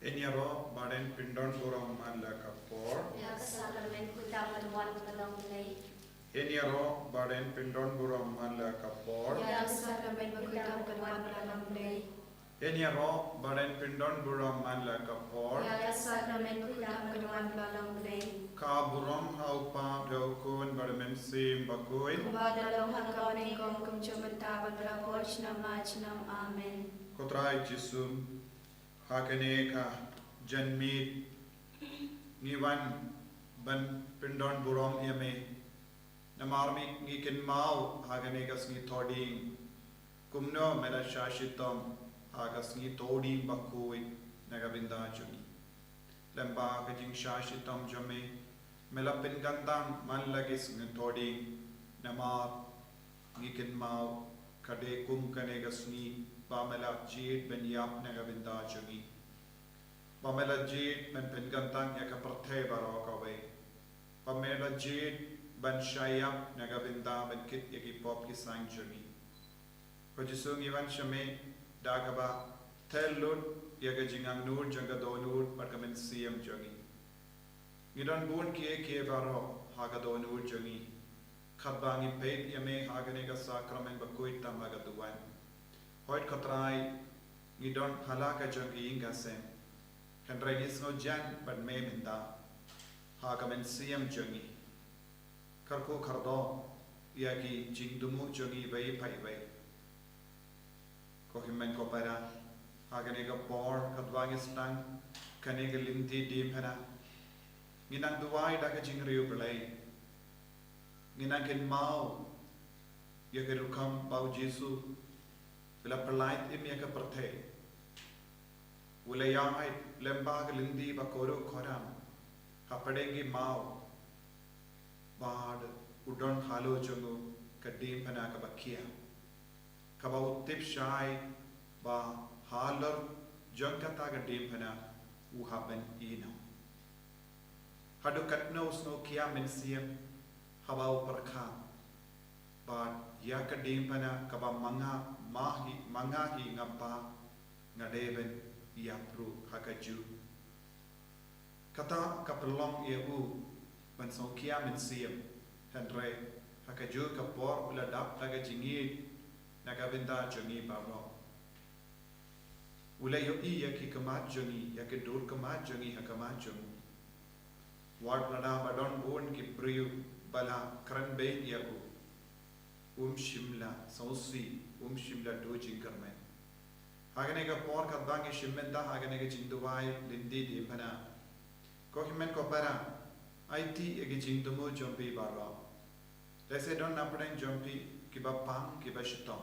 Enyaro baden pindon burong man la kapor. Ya sakramen kutang tuan pelong lei. Enyaro baden pindon burong man la kapor. Ya sakramen kutang tuan pelong lei. Enyaro baden pindon burong man la kapor. Ya sakramen kutang tuan pelong lei. Ka burong haupa daukun barmen sim bakui. Kubadalong hanggaw ni kong kumchumenta bagrakol chnam amen. Kotrai jisum hakene ka janmit niwan ban pindon burong yame namarmi ngikin mau hakene ka sngi thoding kumno mera shashitam hagas ngi thoding bakui nagabinda chuni lemba ka jing shashitam jame mela pingantang man lagis ngi thoding namar ngikin mau kade kum kane gasni Pamela jid ben yap nagabinda chungi. Pamela jid ben pingantang yaka parthe baro kawe. Pamela jid ben shayap nagabinda ben kit yaki pop ki sang chungi. Kojisung iwan shame dagaba tellud yaga jingang nur janga donur parkamen siyam chungi. Ngidan bun kiye baro haga donur chungi. Khatbangi peit yame haganega sakramen bakuit tamaga duwan. Hoyt katrai ngidon halaka jangi ingasem kan regis no jan but me minda hagamen siyam jangi karko kardo yaki jingdumu jangi bai pai bai ko himmen ko para haganega por kadwangi stang kanega Lynti Diengphna nginang duwai daga jingriu belai nginang ken mau yakerukam bau Jesu Bila perlait imi ka perthe. Wala yamai lemba ka Lynti ba koro koram. Kapadengi mau. Bad udon halo jungu ka Diengphna ka bakia. Kaba utip shai ba halar jangkata ka Diengphna uhaben ino. Hadu katno sno kia mensiem habau perka. Bad ya ka Diengphna kaba mangahi ngapa ngadeben yapru hakaju kata kapelong eu ban sokia men siem hendre hakaju kapor uladap laga jingi nagabenda jongi baro ulay i yaki kamat jongi yaki dur kamat jongi hakamat jongi ward lada badon bon ki priyu bala kran ben yaku shimla sausi shimla do jinkarmen hagane ka por ka bangi shimmenta hagane ka jinduwai Lynti Diengphna ko himen ko para it ege jindumo jompi barwa lese don napaden jompi kiba pang kiba shitom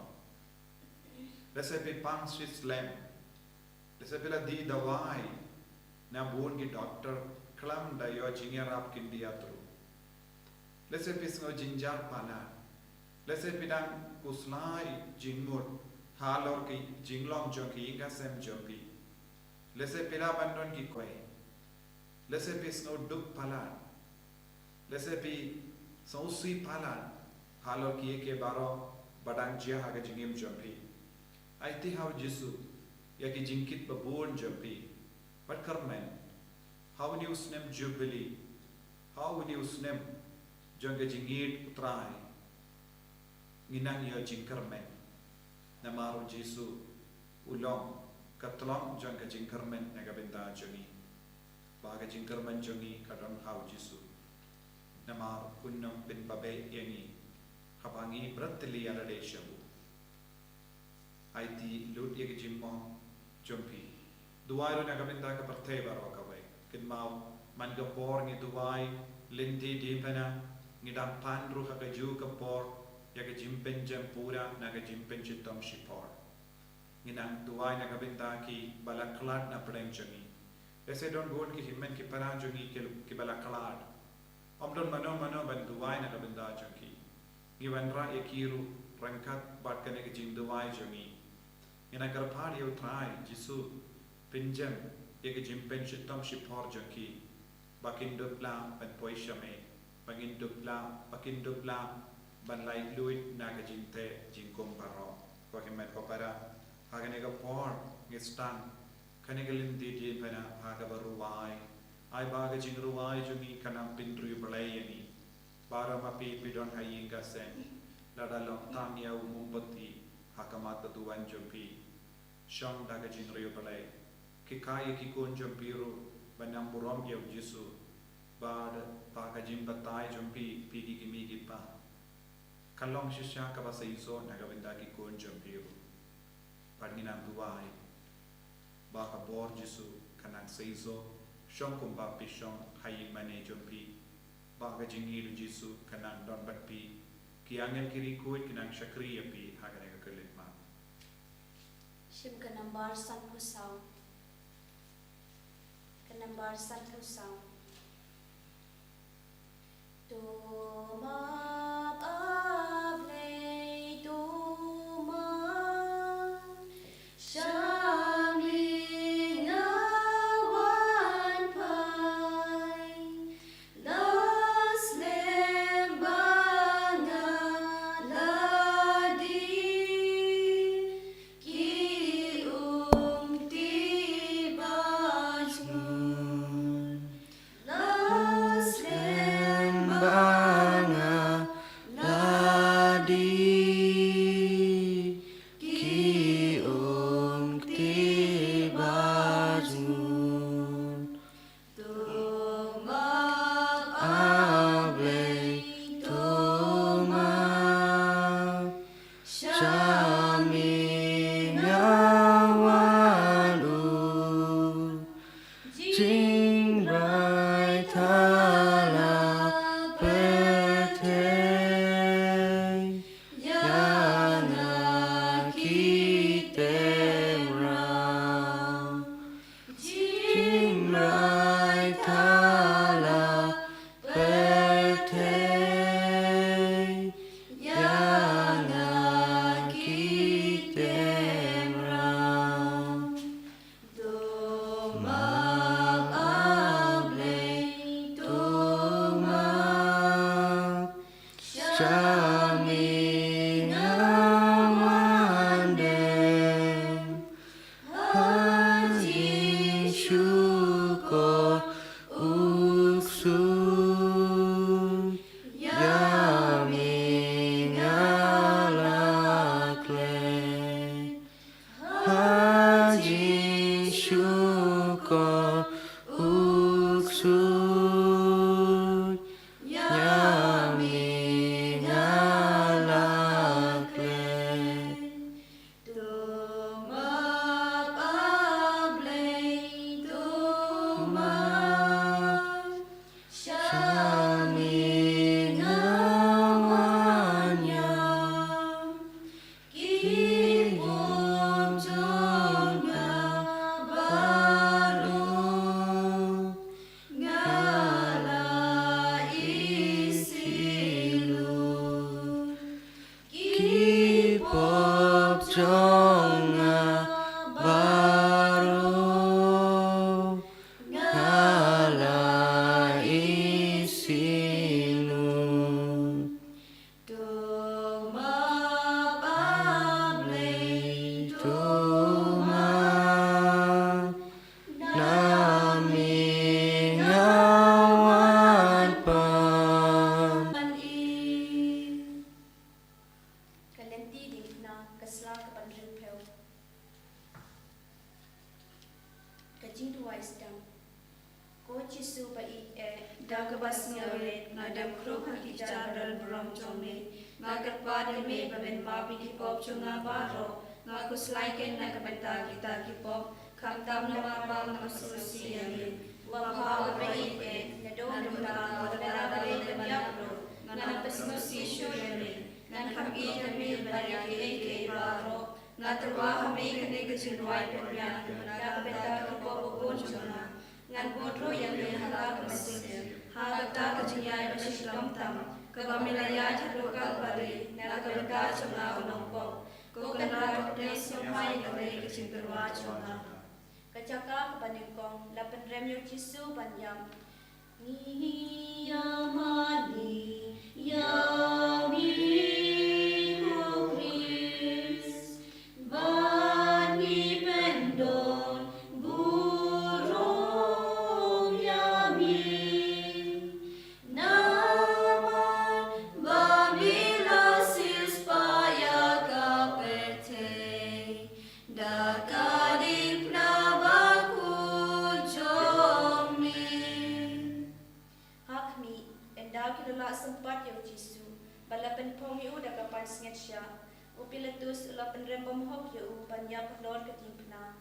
lese pe pang slam lese pela di dawai na bon ki doctor klam da yo jingerap kindia tru lese pisno jinjar pala Lese pidang kuslai jingmur halor ki jinglong jongki inga sem jongki. Lese pila bandon ki kwe. Lese pi snow duk palan. Lese pi sausi palan halor ki eke baro badang jia haga jingim jongki. Aiti how Jesu yaki jingkit babun jongki. But karmen, how ni usnem jubilee? How ni usnem jongga jingit utrai? Nginang yo jingkarmen namaru Jesu ulong katlong jang ka jingkarmen nagabenda jongi baga jingkarmen jongi kadon hau Jesu namar kunnam bin babe yangi habangi bratli alade shabu IT lut yeg jimmo jompi duwai nagabenda ka parthe baro ka bai kin mau man ga por ngi duwai Lynti Diengphna ngidam pandru ka ju ka por yaga jimpen jam pura naga jimpen chitam shipor nginang duwai naga binta ki balaklat na pradeng jangi ese don gon ki himmen ki para jangi ki balaklat omdon mano ban duwai naga binta jangi ngiwanra ekiru rangkat bat kane ki jing duwai jangi ngina karphad yo trai Jesu pinjam yaga jimpen chitam shipor jangi bakindupla ban poishame bakindupla ban lai luit naga jinte jingkom baro ko himet ko para hagane ga por ngistan Kaneka Lynti Diengphna Bhagabaruwai, I Bagajing Ruwai Jumi Kanam Pindru Balayani, Baramapi Pidon Hayinga Sen, Ladalong Tanya Umumbati, Hakamata Duan Jumpi, Sham Dagajing Ryubalay, Kikaya Kikun Jumpiru, Banamburom Yav Jisu, Bad Bagajim Batai Jumpi, Pigi Gimigi Pa, Kalong Shisha Kabasaiso, Nagavindaki Kun Jumpiru, Padinam Duai, Baka Bor Jisu, Kanak Saiso, Shong Kumba Pishong, Haying Mane Jumpi, Bagajing Ilu Jisu, Kanak Don Batpi, Kiangel Kirikuit, Kinang Shakriya Pi, Haganega Kulitma. Shim Kanambar San Husau. Kanambar San Husau. Tuma Able, Tuma Shami Nawan Pai, Las Lembanga Ladi, Ki Umti Bajmun, Las Lembanga Ladi, Ki Umti Bajmun, Tuma Able, Tuma Shami Ngawan Jing Rai Thala Pete Yana Kitem Ram Jing Rai Thala Pete Yana Kitem Ram Tuma Able, Tuma Shami Ngawandem, Haji Syukur Uksun, Yami Ngalakle, Haji Syukur Uksun, Yami Ngalakle, Tuma Able, Tuma Shami Ngawanyam, Ki Wujudnya baru Ngala isilu, Ki Wujudnya baru Ngala isilu, Tuma Able, Tuma Nami Ngawan Pam. Lynti Diengphna Kasla Kapandring Pel Kajing Duwa Isdam Ko Jisu Bai Dagabas Ngaret Nadam Kruk Hakijar Dal Brom Jome Ngagat Pada Me Baben Mapi Kipop Chunga Baro Ngakus Laiken Nakabenta Kita Kipop Kamtam Namabal Namasusi Yami Wapaw Bai Nadom Namabal Wadara Bai Namabro Ngan Pesmusi Shuremi Ngan Kami Kami Banyak Eke Baro Ngaterwa Kami Kene Kecilwai Pemyan Nakabenta Kipop Ubun Chunga Ngan Bodro Yami Halak Mesin Hagata Keciyai Bashikam Tam Kabamilaya Chadokal Bari Nakabenta Chunga Unongpok Kokanra Toknes Yamai Kare Kecilwa Chunga Kacaka Kepaningkong Lapan Remyo Jisu Banyam Niyamani Yami Kukris Bani Pendon Bu Daka Diengphna baku jomi. Hakmi endau kilala sempat ya Jisu. Balapan pong yu daka pan senget sya. Upilatus ulapan rembam hok yu banya pendor ke Diengphna.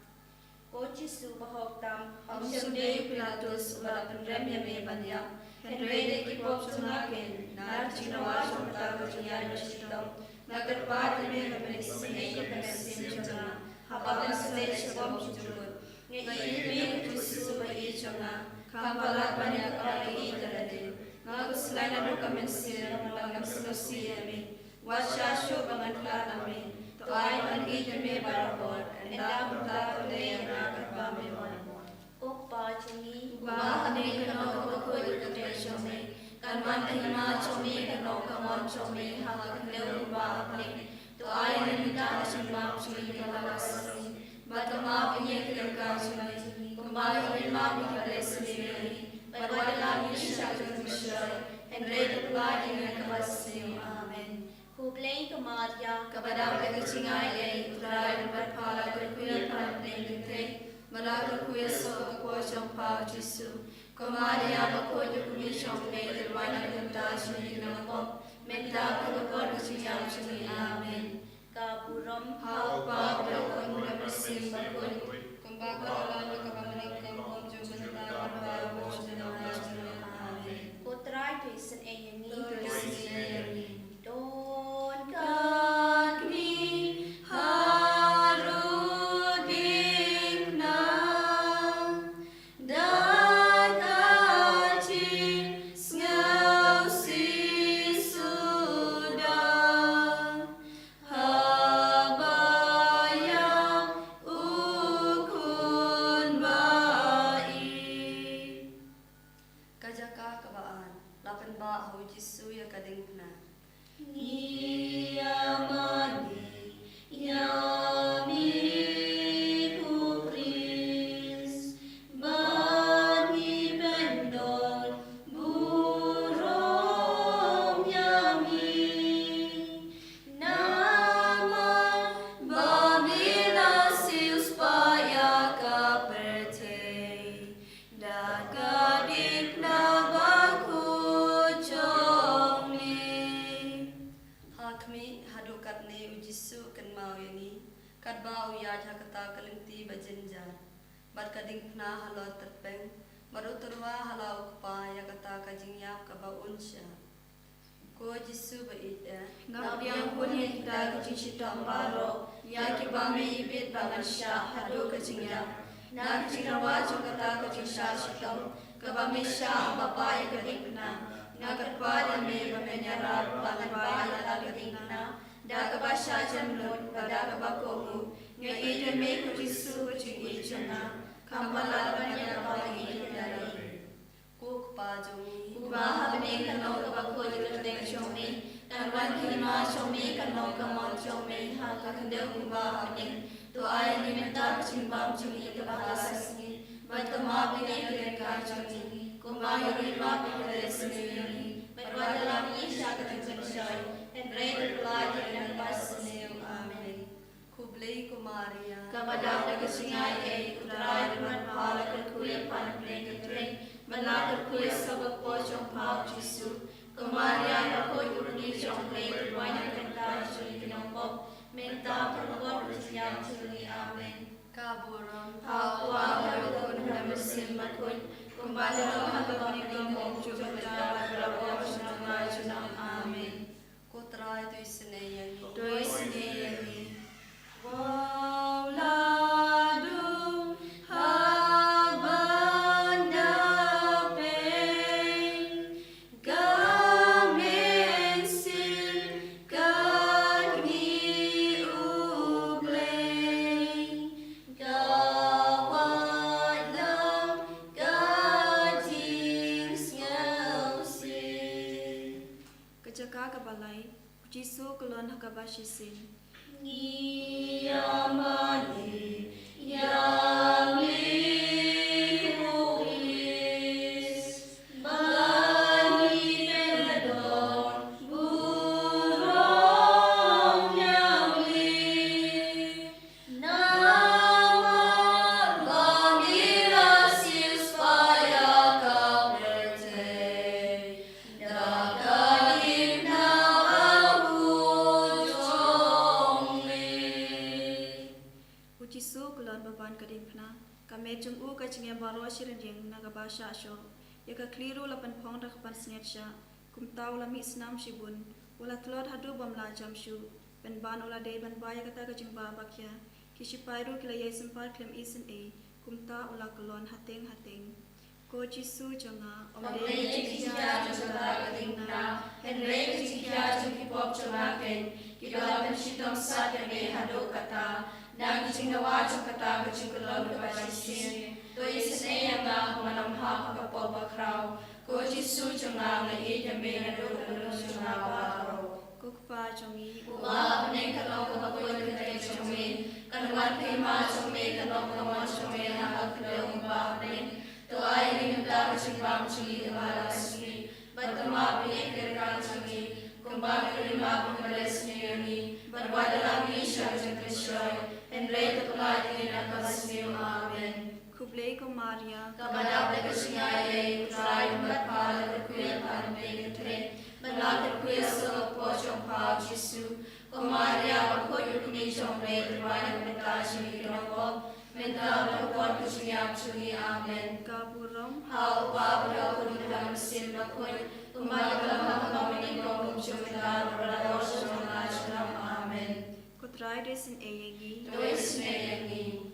Ko Jisu bahok tam hamsyam de Pilatus ulapan rem ya me banya. Henry de kipop sungaken nar chinawa somta ko chiyan chitam. Nagar pat me bemesin ke bemesin chona. Hapapan sule shabam chujur. Ngai me Jisu ba I chona. Kampalat banya ka I dalade. Ngagus lain adu kamensir melangam selusi ame. Wasya syu bangatla ame. To ai man I me barabor. Enda berta tole na karba me barabor. Opa chumi. Ba ane kano kabakoi kate chumi. Kanman kahima chumi kano kamon chumi. Haka kandeu ba apne. To ai nanita chimam chumi kalabasasi. Batama pinye kirka chumi. Kumbai kalima pikale sumiri. Barwadala misha chumishai. Henry the blood in the kabasi. Amen. Kublay Kamaria, Kabadam Kachingai, Utrai, Barpala, Kuya Panaplay, Malaka Kuya So, Quasham Pa, Jisu, Kamaria, Bakoya Kumisham, the Wana Kantash, Minamop, Menta, Kagapur, Chiam, Amen. Kapuram, how Pablo, Kumrasim, Bakun, Kumbaka, Kabamanik, Kumbom, Jumanta, Amen. Utrai to is an A. Don kagmi haru Diengphna dakaci ngausi sudah habaya ukun bai. Kajaka kabaan lapan ba hau Jisu ya ka Diengphna. Yamani, yami kupris, bani bendol, burung yami, nama babila sius paya kaperte, daka Diengphna baku jomi. Hakmi hadukat ne Jisu kan mau yani kat bau ya kata Lynti bajenjan bar ka Diengphna halo terpeng baru terwa halau pa ya kata kajingyap ka baunsya ko Jisu ba ida ngap yang punya kita kecicitam baro ya ki bame ibit bangansya hadu kajingyap na kajingawa kata kajinsya sitam ka bame sya bapa ya ka Diengphna Nagat pada me bamenyarap bangan bala laga Diengphna daga basya jamlon pada kabakomu nga ida me ko Jisu kucing ijana kampala banya bang idari kuk pajomi kuba habne kano kabako yurteng chomi tanwan khima chomi kano kamon chomi ha ka kandeu kuba habne to ai nimenta chimbam chumi kabasasni batama bine kireka chomi Kumbayo rima pagkadesini, Barwadala Misha Katinshay, and Red Blood and Pasnew. Amen. Kublay Kumaria, Kamadam Nagashingay, Utray, Manpala, Kuya Panaplay, Malaka Kuya Sabakpo, Pao Jisu, Kumaria, Nakoy Urni, Play, Wine and Tashi, Pop, Menta, Purport, Yam Chili. Amen. Kaburam, Hawa, Harukun, Hamasim, Makun, Kumbala, Hakabanikam, Chubata, Bravo, Shanam, Amen. Kotrai to Isneyan, to Isneyan. Wow, Ladu, Habanda, Pain, Gamensin, Gagni, Ublay, Gawadam, Gajins, Ngausi. Kajaka kabalay, Jisu kulon hakabashisin. Yamani, yami kulis, bani bedor, burung yami, nama kulon baban ka Diengphna kame chung u ka chinge baro shirin jeng naga basha sho yaka kliru lapan pong dak pan snet sha kum taw la mi snam shibun wala tlot hadu bam la jam shu ben ban ola de ban baya kata ka jing ba bakya kishi pairu kila yesim par klem isin e kum ta ola kulon hateng ko jisu changa omde jikia changa ka Diengphna henre jikia chung pop changa ken kila pan shitom sa de me hadu kata nang jingnawa chung kata ka chingkulon ka bashin to isne yanga manam ha ka pop bakrau ko jisu changa nga e de me hadu ka changa wa kukpa chongi uwa ne kalong ka ko ka chongi kanwan phema chongi kanong ka mon chongi ha ka kalong ba ne to ai ring ta ka chingam chungi ka la sni batma be ka ka chungi kumba ka ma ka la sni ni barwada mi sha ka shoy en re to ka ni na ka sni amen kuble ko Maria kabada ka singaye try mat pa ka kuya pan be ka Malata kuya sa po chong pao Jesu, Maria ako yung chong re, tuwanan kita siya kinawa, mental na kuwan ko siya chungi amen. Kaburom Hao babra ko nitang sin na kun, kumagalang kamamin ko kung siyumita, marador sa mga asyam amen. Kutray desin eyegi Tuwis na yangi.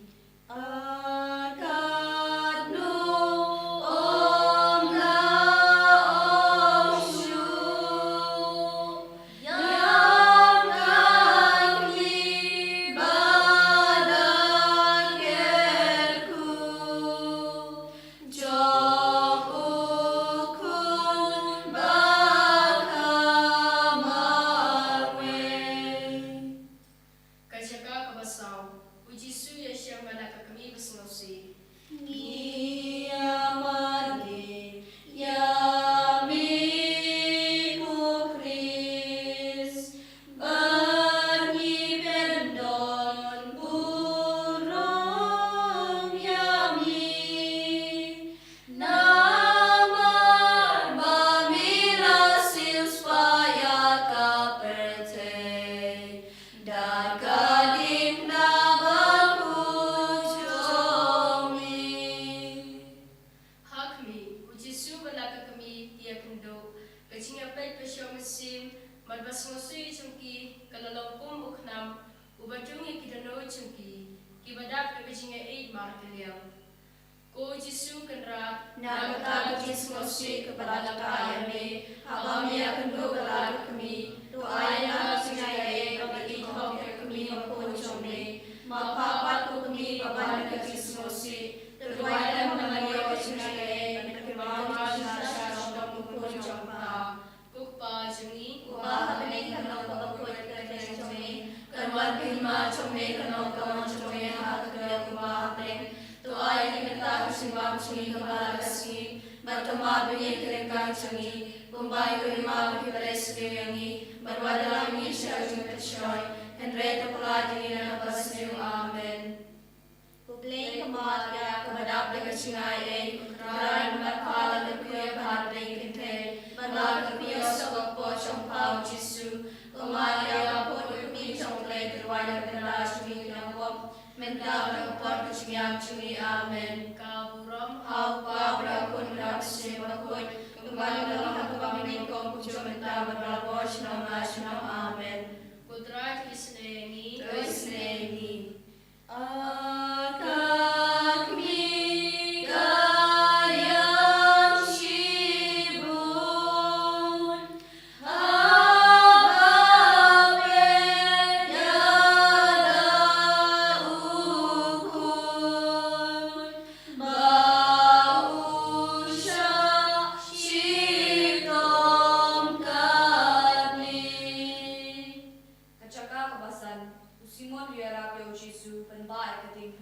Simon Yara Pio Jesu, Penbai Kating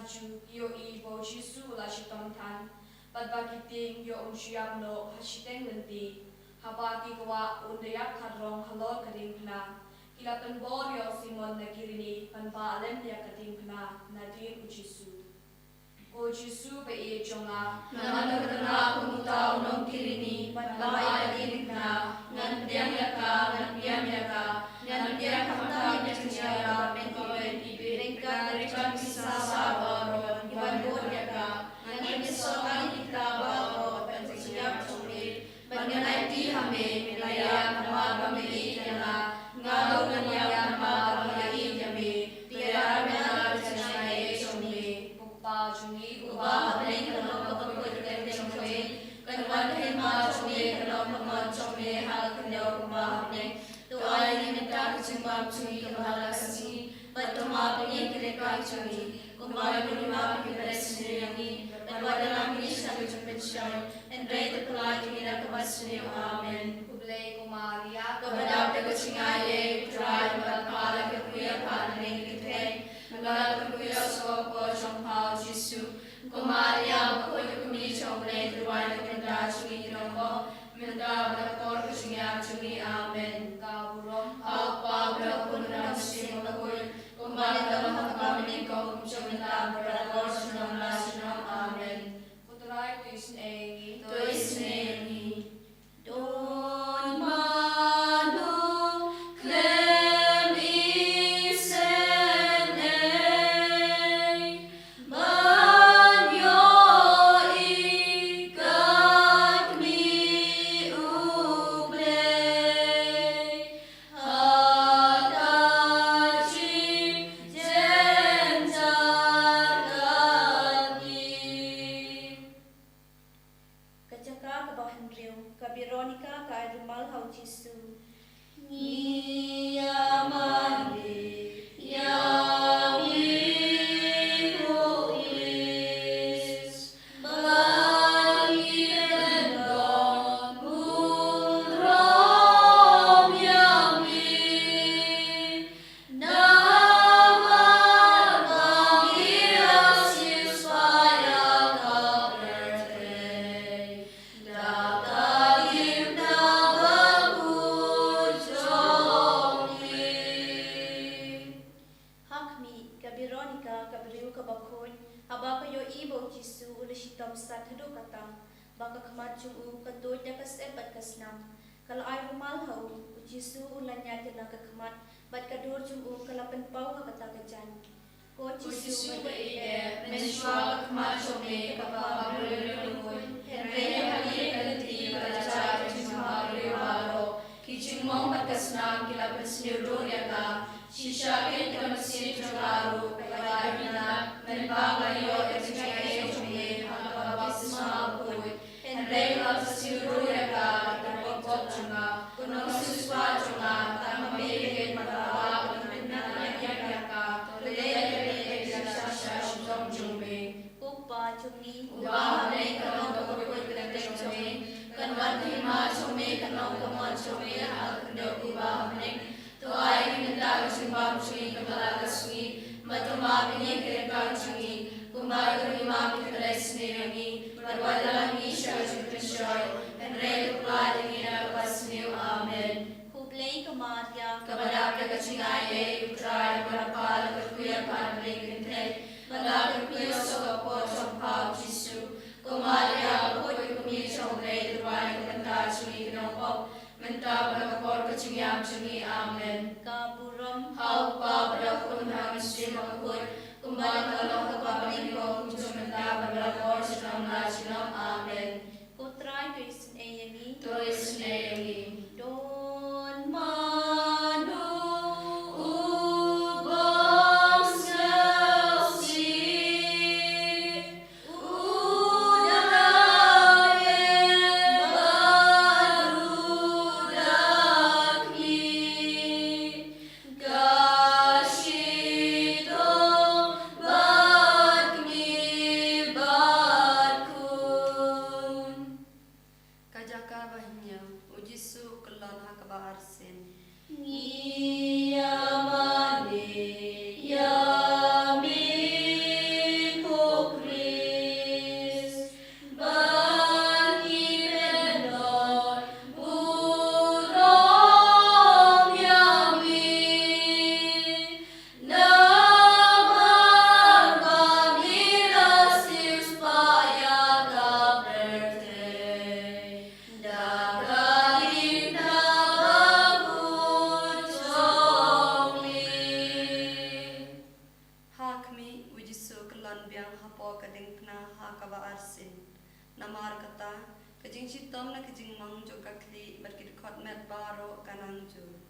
ju yo I bo Jesu la shitom tan but bakiting yo unshiam no hashiteng Lynti habaki kawa undayak kadrong halor Diengphna kila penbor yo Simon nagirini panba alem dia Diengphna nadir Jesu O Jesu ba e jonga namana kumutaw nong kirini panba Diengphna ngan Diengphna ngan Diengphna ngan Diengphna Diengphna ben Ringkat rekan bisa sabaron iban borjaka ngan kesokan kita bawa pensiap sore banganai di hame milaya nama kami jana ngalo ngaya nama kami jame tiara mena janae sore bukpa jungi uba bring kalau bakul kita sore kanwan hema sore kalau pengon sore hal kenyo uba ne to ai minta kucingam jungi kembala kasih Batoma pengi kireka cumi, kumari kulima pikiras nyanyi, berwadalam ini satu jemput syai, Andre terpelai kira kebasni amen. Kublai kumaria, kebadap teko cingaye, putra berpala kekuya panen kita, mengalah kekuya sopo jompau Jesu, kumaria bakoy kumi chomle terwai kenda cumi rombo, minta berkor kucinga cumi amen. Kaburom, apa berapun ramsi bakoy. Kembali dalam kami kau meminta berdoa senang senang amin. Putra tuis nengi. Don mano klem isenei banyo ikat mi ublei. Kalau ai rumal hau, Jesu ulanya kena kekemat, bat kadur jum'u kalapan pau kata kejan. Ko Jesu baide, mensual kekemat some kapa berlelukun, henre hari kalti belajar jumpa riwalo, kijing mong batkasnam kalapan seniru yaga, shisha ken kamasir jolaru, kaya bina, menbagayo ejengay some, halababisma pun, henre halabasiru yaga, Chunga, kunong suswa chunga, tama mege matawa, kunong nanyaka, tulay shasha shom chumbe. Upa chumi, upa hane kanong kakukut kandeng chumi, kanwan hima chumi, kanong kamon chumi, hal kando upa hane. Tuay kinanda chumba chumi, kamala kasumi, matuma pingi kireka chumi, kumbar kumima pikres nirangi, barwadalangi shashu pishoy, Henry replied in a question, Amen. Who play Kamatia, Kabadaka Chingaye, you try, Barapal, Kakuya Panbling and Ted, Balaka Kuya Soka of Pau Jisu, Kamaria, Koy Kumicho, Grade, the Ryan, Kantachi, no Pop, Mentaba, Porka Chingam Chumi, Amen. Kaburam, how Babra Kunham Stream of Wood, Kumbala, Kababingo, Kuchumenta, Balakor, Shinam Nashinam, Amen. Putra Tuis Neyangi Don Manu Ubang Selsi Udaraye Barudakni Gashito Barudakni kaba arsin. Namar kata kajing citom na kajing mang jo kakli berkit kot met baro kanang jo.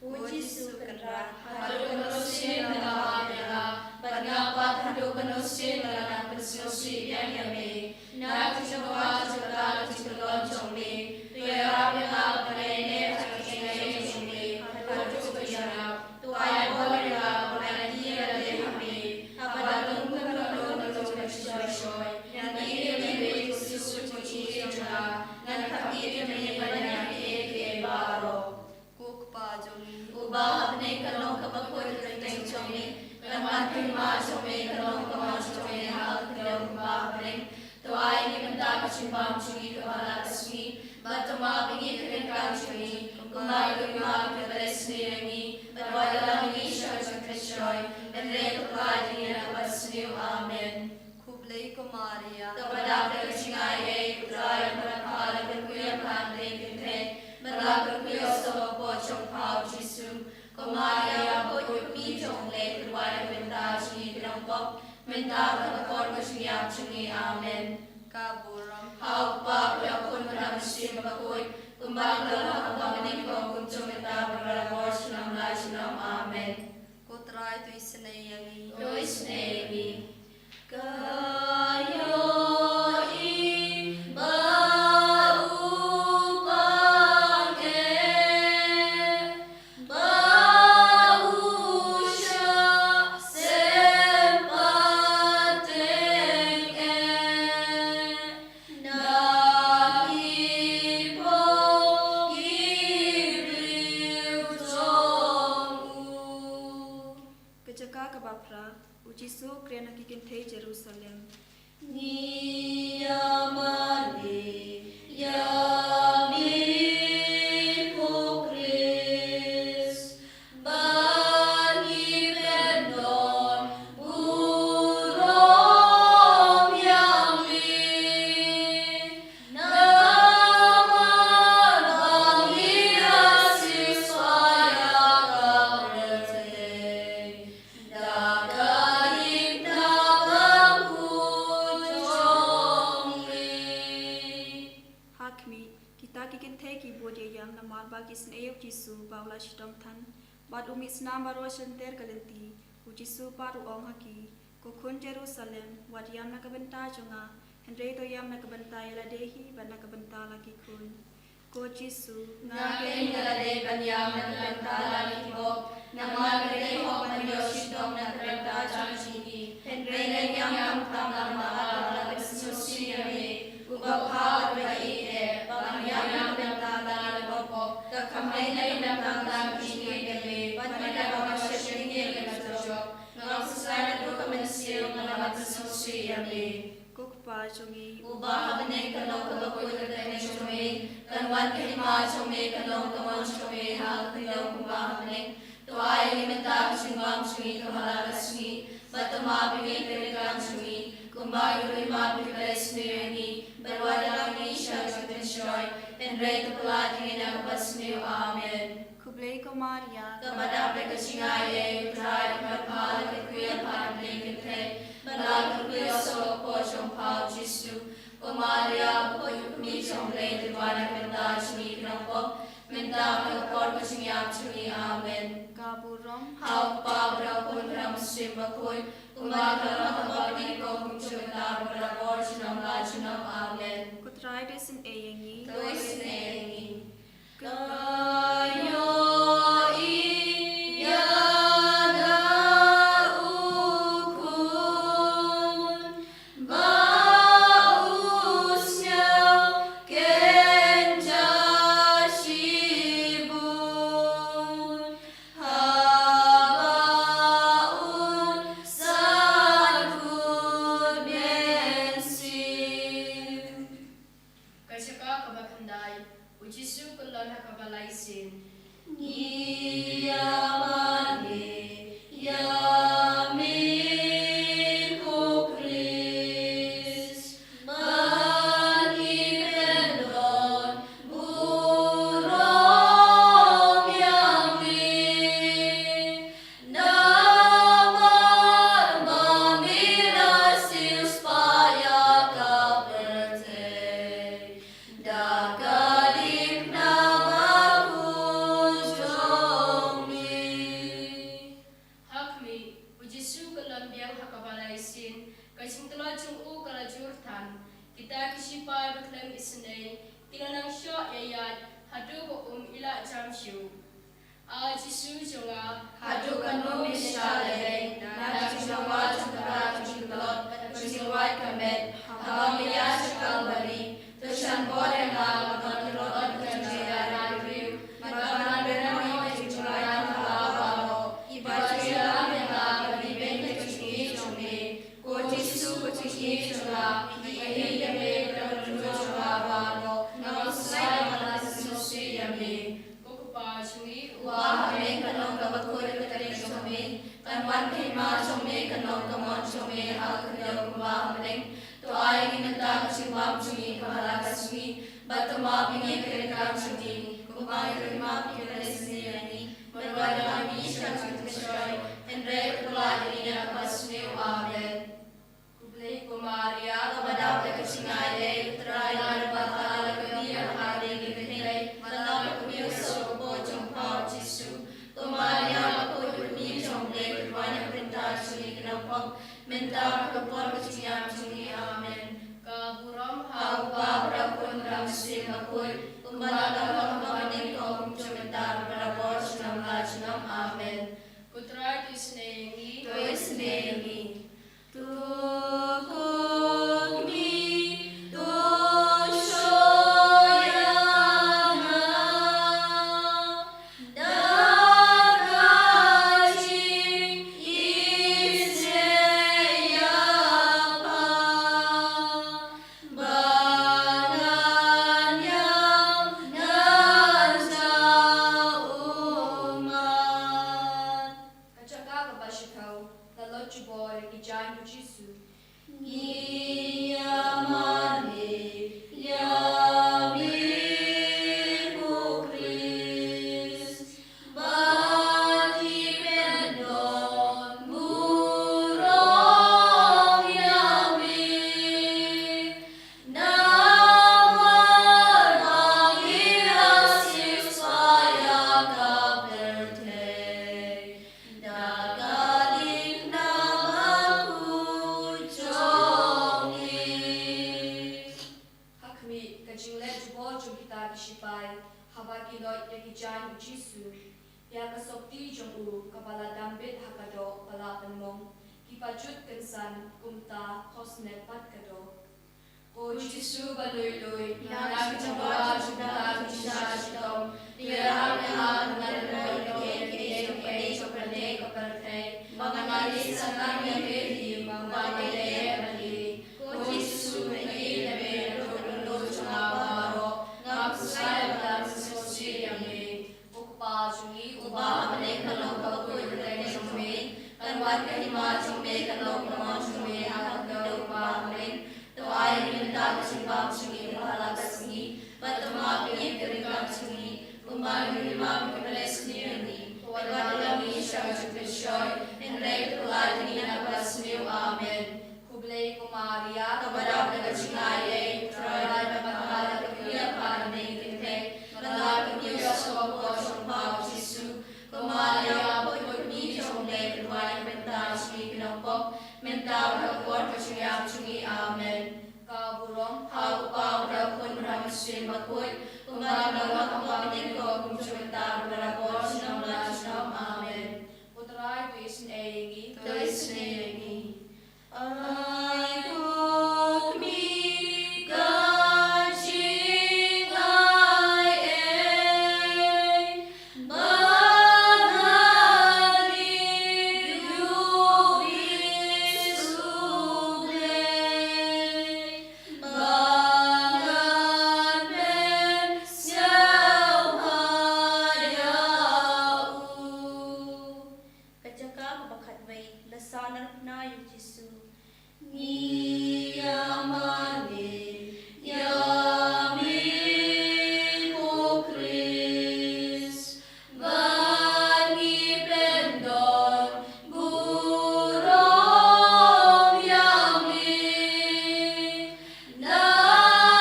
Puji sukanra, Hadu manusia mengamalnya, pendapat hadu manusia mengenai pensusi yang yami. Nak cuma cerita cikulon cumi, tuara yang berene cakap cumi, hadu berjana, tuai boleh boleh dia lehami. Apa tunggu kalau macam shoy, yang ini lebih khusus cuci juga, dan kami ini banyak eke baro. Ubah apne kalong kapakoi teng chomi laman khima chomi kalong kama chomi hal kalong ubah apne to ai ni benda kachimbam chui kamala tasmi batama bingi kren kan chui kumai kumai keberesni rengi badwala ni shoj krishoy endre kapadi na basni amen Kublai Kumaria kepada kechingai utrai berkala berkuya pandai kenthe berlaku kuya sopo chongpau jisu Kumaria boyo pi jongle kedua benda cini kelompok minta berkor kesunyap cini amen Kaburam hau pa pun pada mesin bakoi kembali dalam apa menikah kuncung minta berlabor senam lai senam amen Kutrai tu isneyangi Dois nemi Kayo Jisu krena kikin te Jerusalem. Ni amani yami pokris bani pendon burong yami naman bani asis paya kabrete kita kikin te ki bodya yang na marba kisn eyok Jisu baula shidom than bad umis nam baro shenter kalenti u Jisu paru ong haki ko khun Jerusalem wad yam na kabenta chunga henre to yam na kabenta yala dehi ban na kabenta laki khun ko Jisu ngaken ngalade banyam na kabenta laki bo namal kare ho banyo shidom na kabenta chanchi henre na yam tam na maala besusi yame ubapha bai Yang tentang bobo, kekamai tentang kini kami, pada bawa syukur kerajaan, ngapuskan tu kemensiu mengamat sesuatu kami. Kukpa chungi, ubah benih kalau kebakul tertentu cumi, kanwan kelima cumi kalau kemon cumi hal kalau ubah benih, tuai minta cimbang cumi kehala resmi, batama bingi kerikan cumi, kumbai lima bibres ni, berwadah ni syarjut shoy, enrei kepeladi na basmi amen. Kublai Kumaria, kepada pekecingaya utrai berpala kekuya pandai kenthe, berlaku kuya sopo chompau Jisu, Kumaria boyu kumi chomble diwana kenta cumi kelompok, minta kekor kecingyap cumi amen. Kaburom, Hau pa berapun ramusim bakoi, kumbakar mababini kau kumcum tar berapor cunam la cunam amen. kutrai desin eyengi, Dois nengi. Kayo iya ukun bausnya kenja shibun habaun sakun mensin Kasika kabakandai, Jisu kulon hakabalai si klem isne tinanang sho yayat hadu bo ila jamshu a jisu jonga hadu kanu misale na jiwa chakra chulot jiwa kamet hamia shakalbari to shanbore na matrot kanjera na riu magana berano jiwa halabaro ibajira na libenge chini chome ko jisu ko chini chora ihi yame karujo chabaro namasai manasusi yame kukupa chungi wa hame kanong kabakul katari chome kanwan khima chome kanong kamon chome alkhayo kuma hamleng to ai ginata chimam chungi kamala kasmi batama pingi kirikam chungi kuma kirima pingi yani Merwada kami syakit kesoy Henry keladi na pasmi amen Kublai kumaria kepada kesingai Utrai batala kedia hari dikenai Malam kami sopo jompa Jisu Kumaria aku demi jomble Keduanya perintah suni kenapa Minta kepon keciam suni amen Kaburam haupa berakun ramsi makul Kumbala kamaning kong cumentar berabor senam lajnam amen Putra Disney Disney Tukuk mi Tushoyana Dagaji Iseyapa Bananyam Nanja Umat Kacaka kabashikau Lalot jubor Gijan Jisu Yamane Yami Kukris Bani Pendon Murong Yami Namar Magiras Saya Kaperte Dagaling namaku jongi Hakmi kajinglet jubor jubita bishipai Habaki lot yakijan Jisu Ya kasokti jongu kapala dambit hakado palapan mong Kipajut kensan kumta kosnet pat kado O Jisu baluy-luy Nang jawa jubita bishasidom Tirang yang nalroy kaya choprane kaparte Manganali sanang yabiri Mangwagile bali O Jisu nagi nabe Rodo chungabaro Ngapusay balang sosi yame Ukpa chungi uba amane kalong kabakuy Kutay chungme Kanwan kahima chungme kalong kamon chungme Hakagdaw upa amane To ay minta kasimbang chungi Mahala kasingi Batama pingin kirikam chungi Kumang lima pipiles niyani Wadalami siya chupisyoy Henry kuladi na pasmiw amen Kublay kumaria Kabadab na kachingaye Troy na bahala kakuya para na itinte Malaki niyo sa wapo siyang Jisu Kumaria Pagod ni chongle Kedwanya penta sumi kinampok Menta rakor kachingam chungi amen Kaburong haupa rakun ramswi makut Kumagawa kamanin ko kung cumentar berabor sinam lajnam amen Putrai tuisin eyengi tuisin eyengi Ay kukmi kajing ay Banari yubis ublay Bangan men siyaw hayau Kacaka kabakadway lasanar na yung Jisu Niyamane Yami Kukris Bani Pendon Burong Yami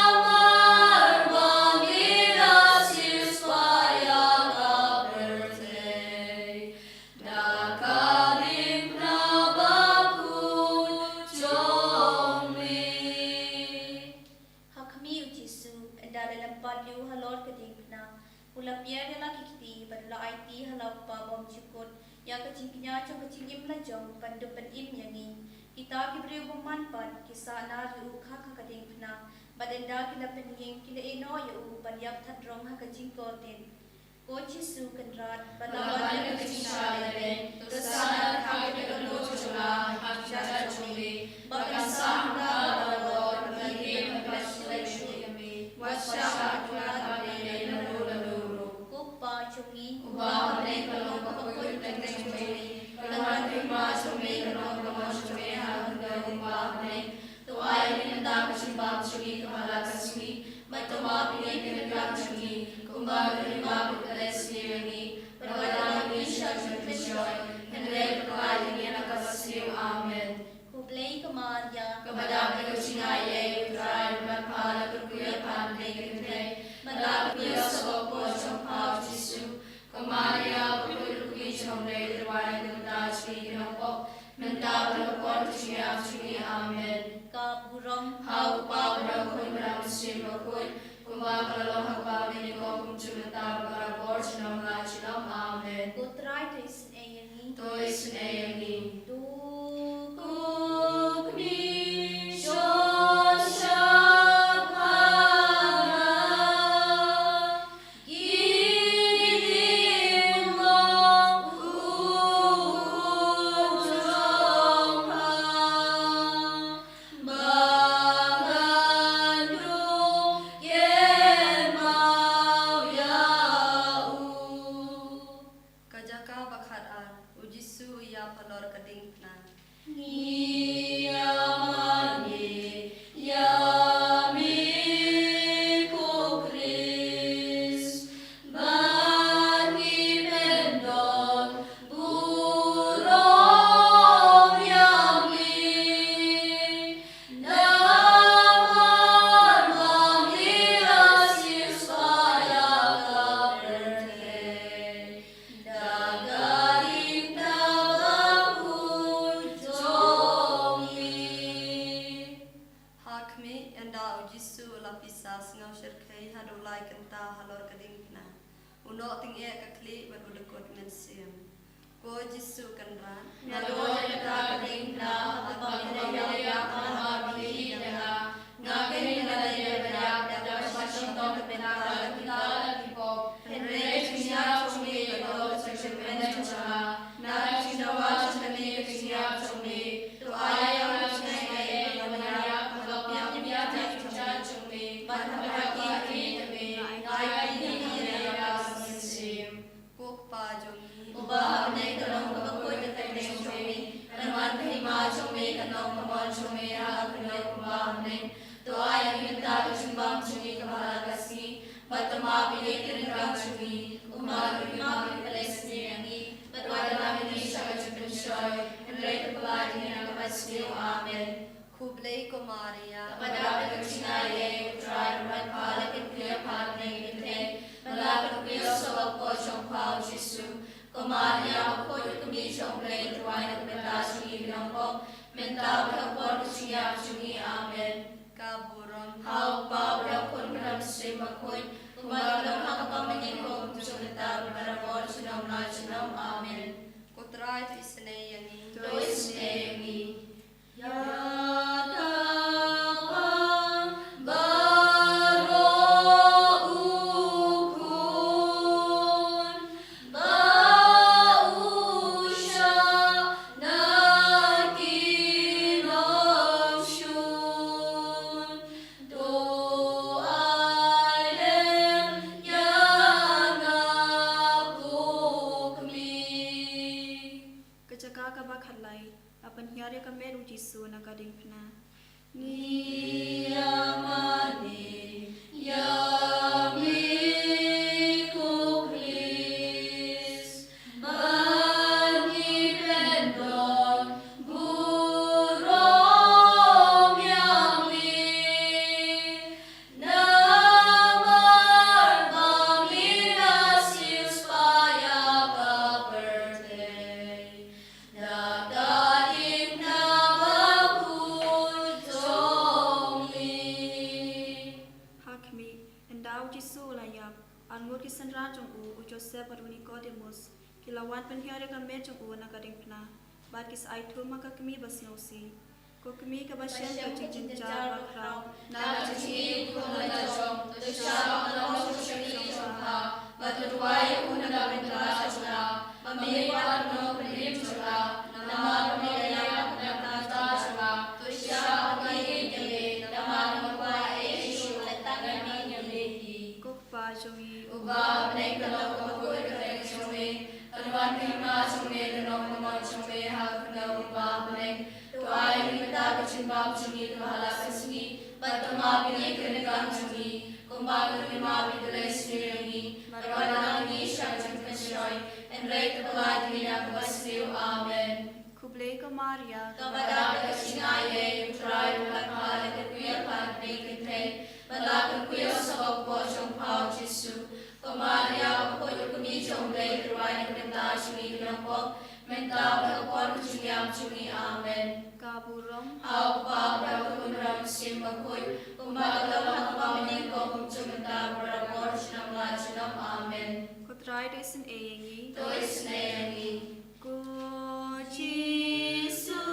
Namar Magiras Ispaya Kaperte Dakaling na bakut ya kecingnya cong kecingim la jong pandupan im yangi kita kibri buman pan kisah nari u kha kha Diengphna badenda kila penying kila eno ya u panyap thadrong ha kecing kotin ko Yesu kenrat Balaban kecingale tosana kaki kalo chula hakja chuli bakasa handa bagi paslechi washa kula lalu upa chungi uba ne kalau pakoi chuli kalau terima chumi kalau chumi handa uba ne to ai minda kasimbang chuli kamala kasmi matoma pilih kena chuli kumba terima Leslie, Pagdadang Misha Joy, and let providing in a Cassiu, Amen. Who play Kamadia, Kabadang Kuchinaye, drive Mapala, Kuya Pan, Naked Day, Madame Yoso, Pochon Pau, Jisu, Kamaria, Kukichon, Day, the Wine, the Dutch, speaking of Pop, Mendab, Portugia, Amen. Kaburam, How Papa, Kunram, Simokun. Kumbakalo hagpabini ko kung chumita para portion ng lachinam. Amen. Utray to is ayani, To is nayani. Dukuk ni Diengphna. Niyamani, Yami Kuklis, Bani Pendon, Burong Yami, Namar Bamina Silspaya Paperte, Dagdadim Hakmi, endau Jisu layap, angur kisanra jong u Joseph Nicodemus, Kilawan penhiare kami jung u naga Diengphna. Bat kis ai tu maka kami basnosi. Ko kami ka basyam ka cincin jar bakrau. Na cici ku na jong, tu sya na mo shami chongha, batuai ku na bendra chona, mami wat no prim chona, na ma mi ya na ta chona, tu sya ni ni na ma no wa e shu ta na mi ni. Kukpa jongi Uba ne kalau ko ko re chome, anwan ki ma chome no mo chome ha na uba ne. Tuai minta kecimbang cumi tuhala kesini, batama bini kenegang cumi, kumbang lima bidulai sendiri, berwarna ini syarjung kesyoi, enrei terpelat mina kebasriu, amen. Kublai ka Maria Kepada kesingai, utrai belakang kekuya pandai kentai, belakang kuya sebab bojong pau Jesu, Maria pokok kumi jomblai terwai kenemta cumi kenampok, mentau berkor kucingam cumi, amen. Kaburong Au pa berkun ram sim bakui, kumbaga hamba meningko kumcumenta berapor sinam lajunam, amen. Kutrai desen eyengi Tois neyangi. Ku Jesu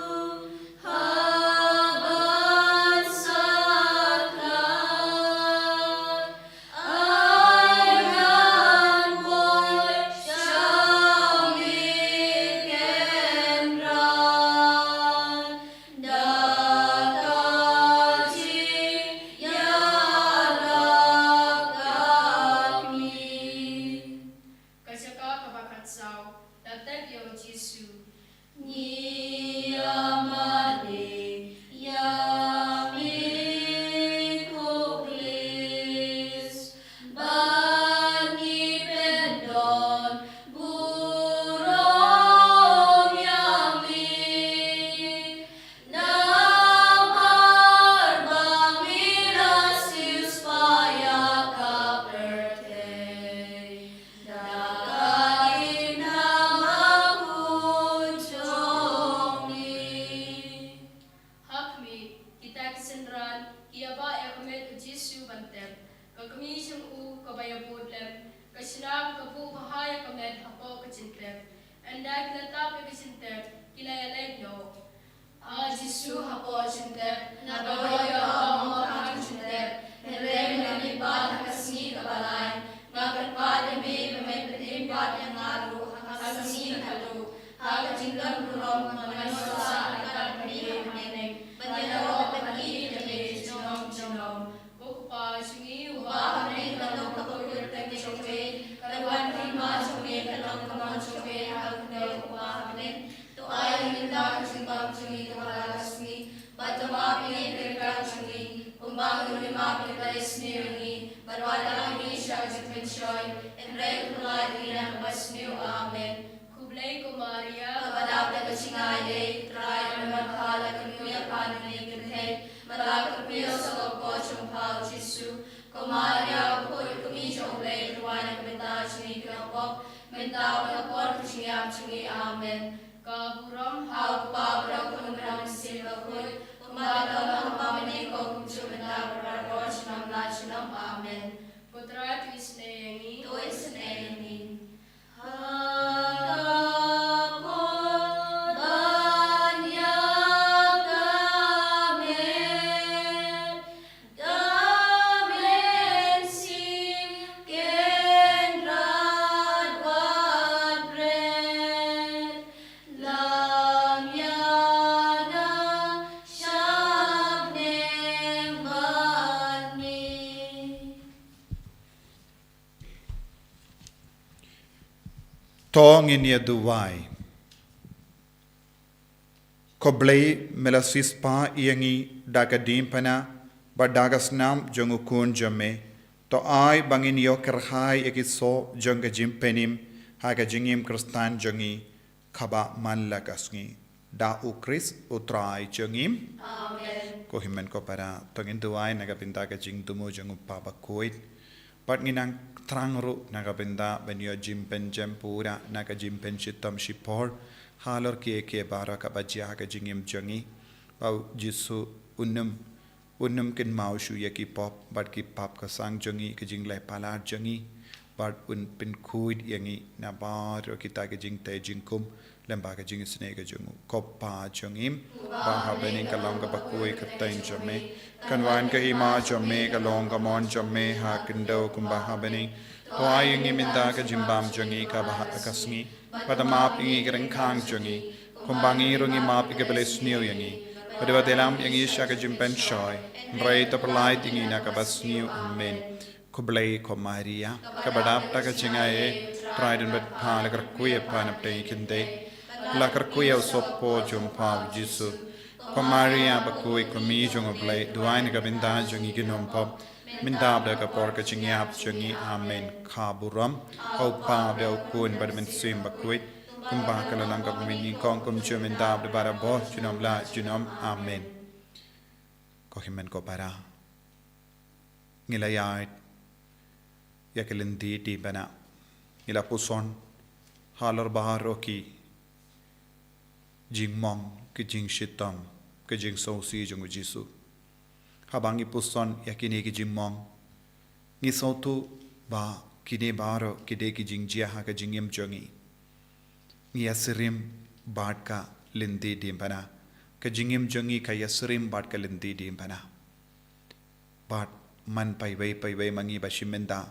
Tong in ye duwai. Koblei melasispa iangi daga Diengphna badagas nam jongukun jame. To ai bangin yo kerhai ekiso jonga jimpenim haga jingim kristan jongi kaba manlagasngi. Da ukris utrai jongim. Amen. Ko himen ko para tongin duwai nagapinta ka jing tumo jongu pabakoit. Pat nginang trangru nagapinta benyo jimpen jempura naga jimpen shitam shipor halor ke bara ka bajia ka jingim jongi bau jisu unum kin maushu yaki pop bat ki pap ka sang jongi ka jinglai palar jongi bad pen kuid yangi na baro kita ke jing te jing kum lemba ke jing sne ke jungu kopa jungim ba ha bening ka long ka bakui ka tain jame kan wan ka ima jame ka long ka mon jame ha kindo kum ba ha bening toa yangi minda ka jimbam jungi ka ba ka sngi pada map yangi ka khang jungi kum bangi rungi map ke bele sniu yangi pada batelam yangi sha ka jimpen shoy rai to polite yangi na ka bas sniu amen kublai ko Maria ka badap ta ka chingae trident bet pa la kar kuya pa na pe kinde la kar kuya soppo jum pa jisu ko Maria ba kuy ko mi jung oblai duain ka binda jung i ginom pop minda da ka por ka chingyap jungi amen khaburam au pa de kun bad men sim ba kuy kum ba ka lang ka min ni kong kum chu minda da bara bo junom la junom amen ko himen ko para ngilayait ya ke Lynti di bana ila puson halar baharo ki jing mong ki jing shitam ki jing sosi jung jisu habangi puson ya kini ki jing mong ngi sotu ba kini baro kide ki jing jia ha ka jing yem jongi ngi asrim bad ka Lynti di bana ka jing yem jongi ka yasrim bad ka Lynti di bana bad man pai wei mangi ba shimenda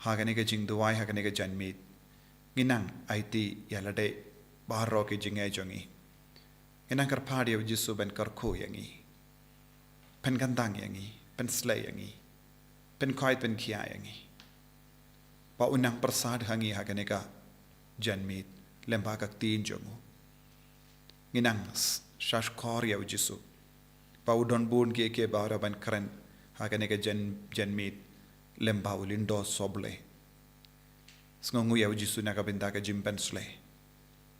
hagane ke jing duwai hagane ke janmit nginang IT yalade baro ke jingai jongi nginang kar phadi of jisu ben kar kho yangi pen gandang yangi pen slay yangi pen khoi pen khia yangi pa unang prasad hangi hagane ka janmit lemba ka tin jongu nginang shash khor ya jisu pa udon bun ke baro ban kran hagane ka janmit lemba ulindo soble sngongu ya jisu na kabinda ka jimpen sle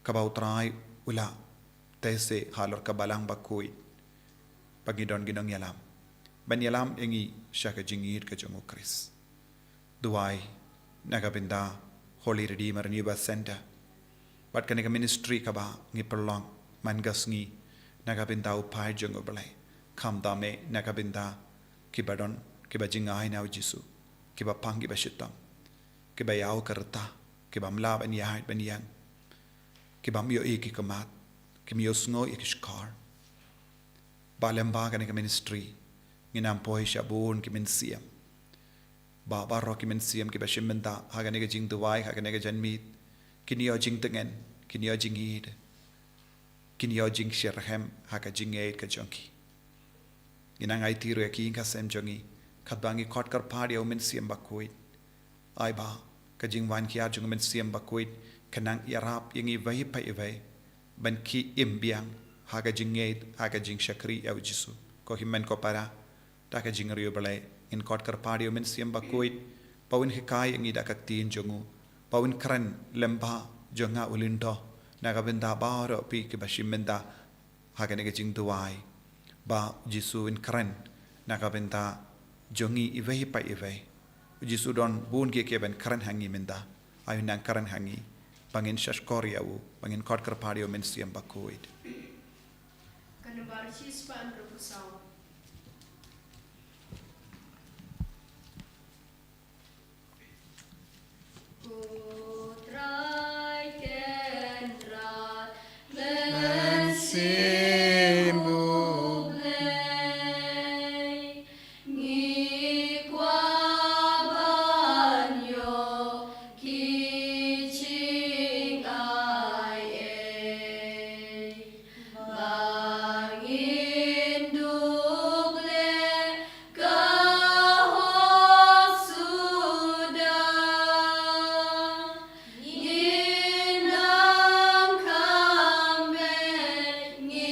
kabau trai ula tese halor kabalang bakui pagidon ginong yalam ban yalam engi shaka jingir ka jongu kris duai na kabinda Holy Redeemer Niba Center bat kanika ministry kaba ngi perlong mangas ngi na kabinda upai jongu balai kam dame na kabinda kibadon kiba jingai na jisu kiba pangi ba shitam kiba yau karta kiba mla ban yahit ban yang kiba myo iki kamat kimyo sngo ikishkar balemba ka ministry nginam poi shabun kimin siam ba baro kimin siam kiba shimenda haga ne jing duwai haga ne janmit kinyo jing tengen kinyo jing id kinyo jing shirhem haga jing eid ka jonki inang ai tiro ki ka sem jongi khatbangi khot kar phadi au min siam bakuit ai ba ka jingwan kia jung min siam bakuit kanang yarap yangi vai pai vai ban ki imbiang haga jingait haga jing shakri au jisu ko himmen ko para ta ka jing riu balai in khot kar phadi au min siam bakuit pawin hikai yangi da ka tin jongu pawin kran lemba jonga ulindo naga benda baro pi ki bashimenda haga ne jing duai ba jisu in kran naga benda jongi iwei pa iwei jisu don bun ke ben karan hangi minda ayu nang karan hangi bangin shashkori au bangin kot kar padio men siam bakoid kana barchi span propusau utrai kendra lensimu Ngi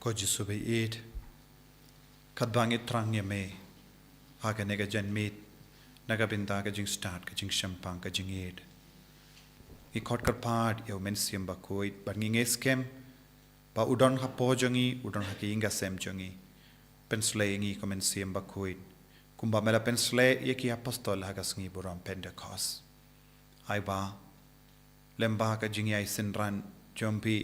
ko jisu be it kat bangit trang ye me ha ka nega jan meet naga binta ka jing start ka jing shampang ka jing it I khot kar pad yo men siam ba koi ban ngi nge scam ba udon ha po jongi udon ha ki inga sem jongi pensle ngi ko men siam ba koi kumba mela pensle ye ki apostol ha gas ngi buram Pentecost ai ba lemba ka jing ai sinran jompi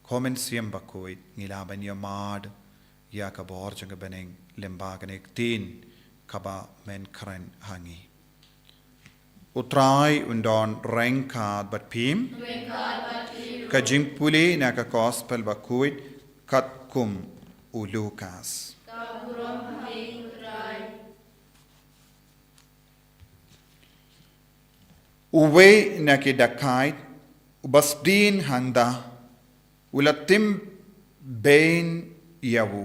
komen siam ba koi ngila ban yo mad ya ka bor jong beneng lemba ka nek tin kaba men kran hangi utrai undon rengkad bat pim ka jingpuli na ka gospel bakuit kat kum u Lukas uwe na ki dakait ubasdin hangda ulatim bain yawu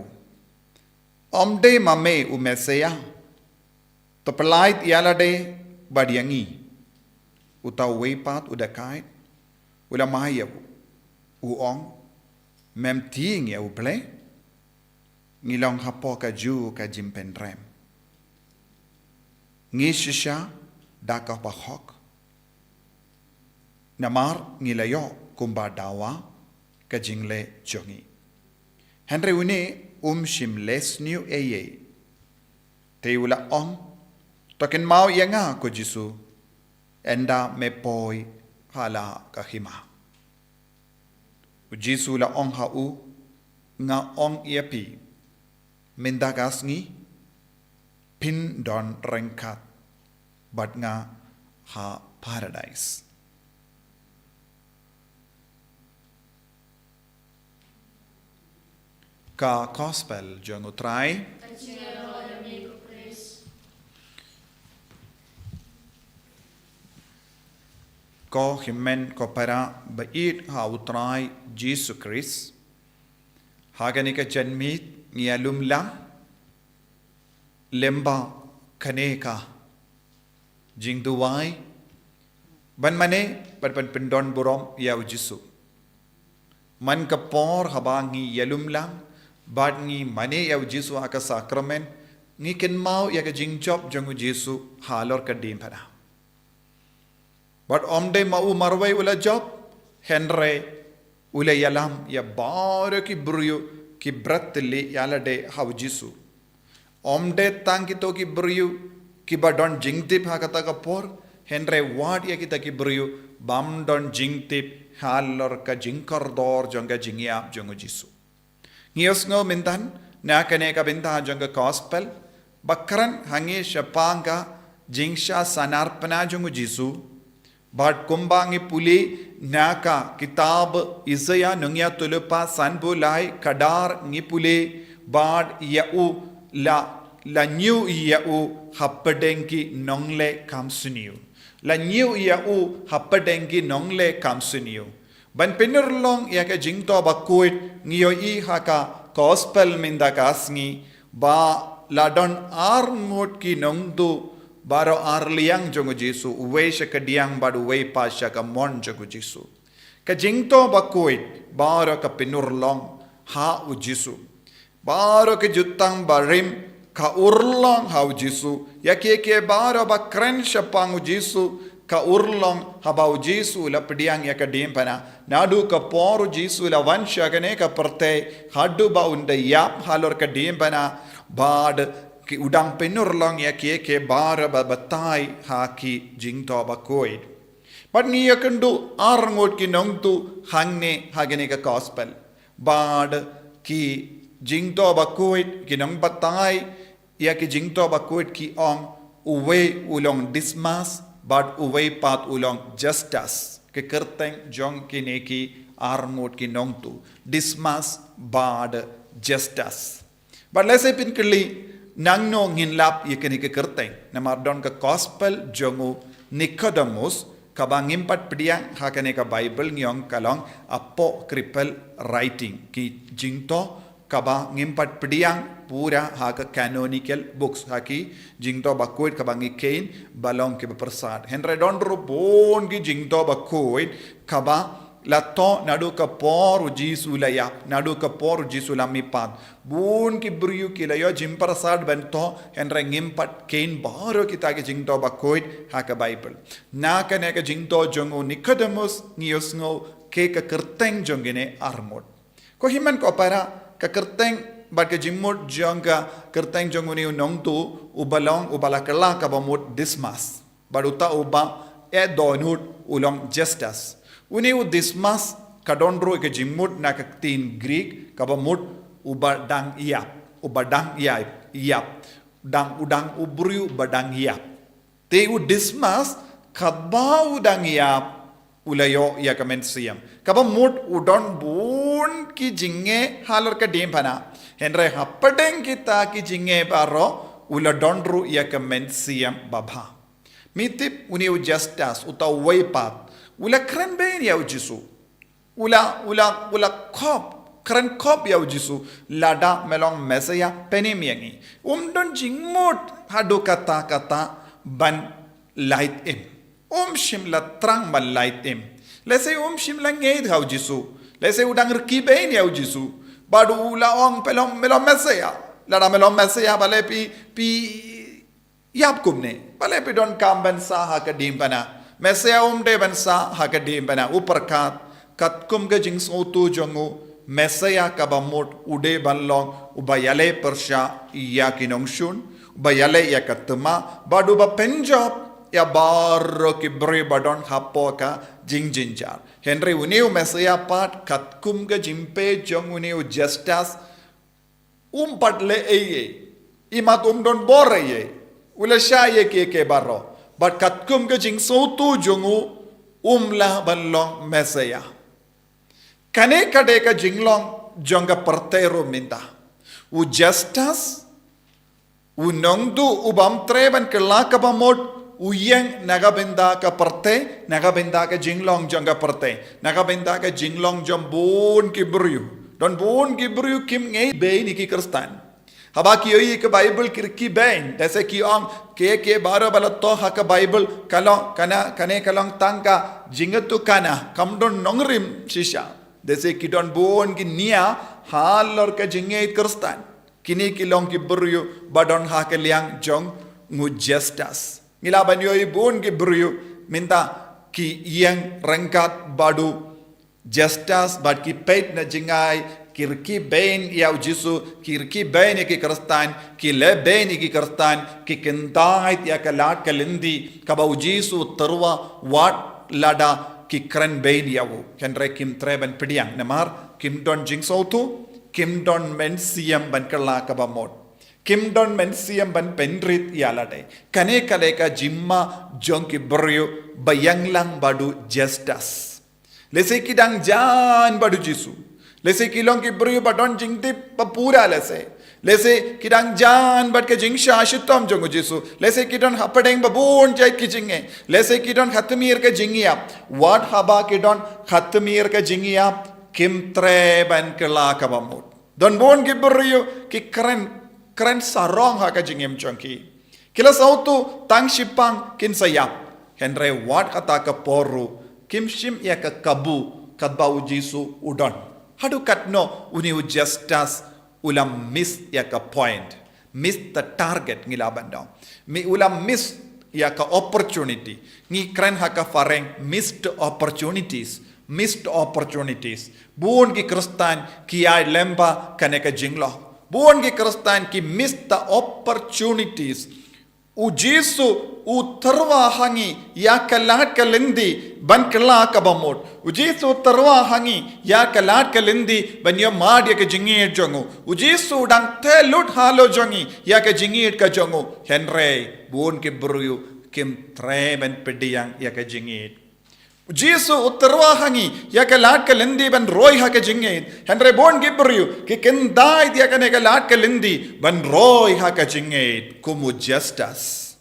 omde mame umeseya to pelait yalade badiangi utau weipat udakait ula mahayawu uong mem ting ya uble ngilong hapo ka ju ka jimpen rem ngishisha daka bahok namar ngilayo kumba dawa ka jingle jongi Henry une shim les new eye te ula ong token mau yanga ko jisu enda me poi hala kahima ujisu la ong ha u nga ong iapi mendagas ngi pin don rengkat bat nga ha paradise ka gospel jong utrai ko himen ko para bait ha utrai Jesus Christ hagani ka janmit ngialum lang lemba kaneka jingduwai ban mane pan pindon borom ya jisu man ka por habangi yalum lang bad ngi mane ya jisu aka sakramen ngi ken mau ya ka jingjob jongu jisu halor ka Diengphna but omde mau marwai ula job henre ula yalam ya bar ki bryo ki bratli yalade haw jisu omde tangito ki bryo ki badon jingtip hakata ka por henre wad ya kita ki bryo bam don jingtip halor ka jingkar dor jonga jingiap jongu jisu ngios ngo mintan na kane ka binta jonga gospel bakran hangi shapanga jingsha sanarpana jongu jisu Bad kumbangi puli naka kitab Isaiah nungya tulupa sanbulai kadar ngipuli bad yau la new yau happadenki nongle kamsuniu la new yau happadenki nongle kamsuniu ban penurlong yaka jingto bakuit ngiyo I haka gospel minda kasngi ba ladon arngot ki nongdu baro arliang jongo jisu uwe shakadiang badu uwe pasha ka mon jongo jisu ka jingto bakuit baro ka pinurlong ha u jisu baro ka jutang barim ka urlong ha u jisu yake baro ba kren shapang u jisu ka urlong ha ba u jisu la pediang ya ka Diengphna nadu ka poru jisu la vansha kane ka perte hadu ba unda yap halor ka Diengphna bad ki udang penurlong ya ke bara babatai ha ki jingto bakoid but ni yakandu arngot ki nongtu hangne hagene ka gospel bad ki jingto bakoid ki nong batai ya ki jingto bakoid ki ong uwe ulong dismas bad uwe pat ulong justus ke kerteng jong ki neki arngot ki nongtu dismas bad justus but let's say pin kli nang no nginlap yekeni ke kerteng namar don ka gospel jongu Nicodemus kabang impat pediang hakane ka Bible ngiong kalong apo cripple writing ki jingto kaba ngimpat pediang pura haka canonical books haki jingto bakuit kabang ikein balong ke persad henre don ro bon ki jingto bakuit kaba lato nadu ka por jisu layap nadu ka por jisu lamipat bun ki briu ki layo jimparasad bento henre ngimpat kein baro kita ke jingto bakoit ha ka bible na ka ne ka jingto jongo nikodemus ngiosngo ke ka kerteng jongene armod ko himan ko para ka kerteng bat ke jimut jongga kerteng jonguni unong tu ubalong ubalakala ka bamut dismas baruta uba donut ulong justus uni u dismas kadonro ke jimut na ka tin greek ka bamut ubadang iap dang udang ubriu badang iap te u dismas kadba udang iap ulayo ya kamen siam kaba mut udon bun ki jinge halar ka Diengphna henre happadeng kita ki jinge baro ula donru ya kamen siam babha mitip uni u justus uta waipat ula kren ben ya ujisu ula kren kop ya ujisu lada melong mesaya penemiangi don jingmut hadu kata ban light im shimla trang ban light im lese shimla ngeit hau jisu lese udang rki ben ya ujisu badu ula ong pelong melong mesaya lada melong mesaya bale pi yap kumne bale pi don kamban sa ha ka Diengphna mesaya de ban sa ha ka Diengphna uperkat kat kum ga jing sotu jongu mesaya ka bamut ude ban long ubayale persha ya kinongshun ubayale ya katma badu ba penjob ya baro ki bre badon hapo ka jinjar henry uniu mesaya pat kat kum ga jimpe jong uniu justus patle eye imat don bore ye ula shaye ke baro but kat kum ga jing sotu jongu la balong mesaya kane kade ka jinglong jonga pertero minta u justus u nongdu ubam treban kelaka bamot uyeng nagabenda ka perte nagabenda ka jinglong jonga perte nagabenda ka jinglong jambon ki briu don bon ki briu kim ngei be ni ki kristan haba ki oi ka bible kirki ben dese ki ong ke baro balato ha ka bible kalong kane kalong tangka jingatu kana kamdon nongrim shisha dese ki don bon ki nia halor ka jingei kristan kini ki long ki briu badon ha ka liang jong ngu justus Ngilaban yoi bun ki briu minta ki yang rangkat badu justus bad ki peit na jingai kirki ben ya jisu kirki ben ki kristan ki le ben ki kristan ki kentait ya kalat kalindi kabau jisu terwa wat lada ki kren ben yawu kenre kim treben pidiang namar kim don jing sautu kim don men siam ban kala kabamot kim don men siam ban penrit yalade kane kaleka jimma jonki brio bayang lang badu justus lese kidang jan badu jisu lese kilong ki brio badon jingti papura lese kidang jan bad ke jingsha shitom jongu jisu lese kidon hapadeng babun jait ki jinge lese kidon khatmir ke jingia what haba kidon khatmir ke jingia kim tre ban kala kabamut don bon ki brio ki keren sarong ha ka jingem chongki kila sautu tang shipang kin sayap henre wat kata ka poru kim shim ya ka kabu kadba ujisu udon hadu katno uni justus ulam miss ya ka point miss the target ngilaban daw mi ulam miss ya ka opportunity ngi kren ha ka fareng missed opportunities buon ki kristan ki ay lemba kaneka jinglo buon ki kristan ki miss the opportunities u jisu u tarwa hangi ya kalat kalindi ban kala kabamot u jisu tarwa hangi ya kalat kalindi ban yo mad ya ke jingi jongu u jisu dang telut halo jongi ya ke jingi ka jongu henry buon ki bru kim tremen pediyang ya ke jingi Jisu utarwa hangi ya ka lat ka lindi ban roy ha ka jinge henre bon gibriu ki kendai dia ka ne ka lat ka lindi ban roy ha ka jinge kumu justus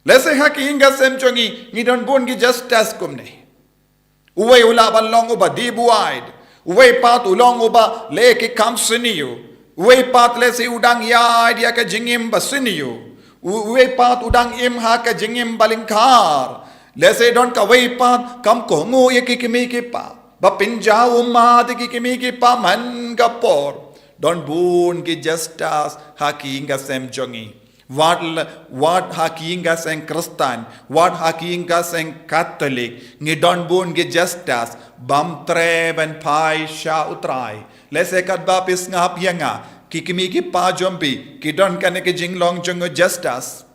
lese ha ki inga sem chongi ni don bon gi justus kumne uwe ula ban long uba dibu wide uwe pat ulong uba le ki kam siniu uwe pat lese udang ya dia ka jingim basiniu uwe pat udang im ha ka jingim balingkar lese don ka wei pat kam ko ngo ye ki kimi ki pa Bapinja umadi ki kimi ki paman kapor. Don bun ki justas haki inga sem jongi. What haki inga sem Kristen. What haki inga sem Catholic. Ngi don bun ki justas. Bam treben pai sha utrai. Lese kat bapis ngap yanga. Ki kimi ki pa jombi. Ki don kane ki jinglong jongo justas.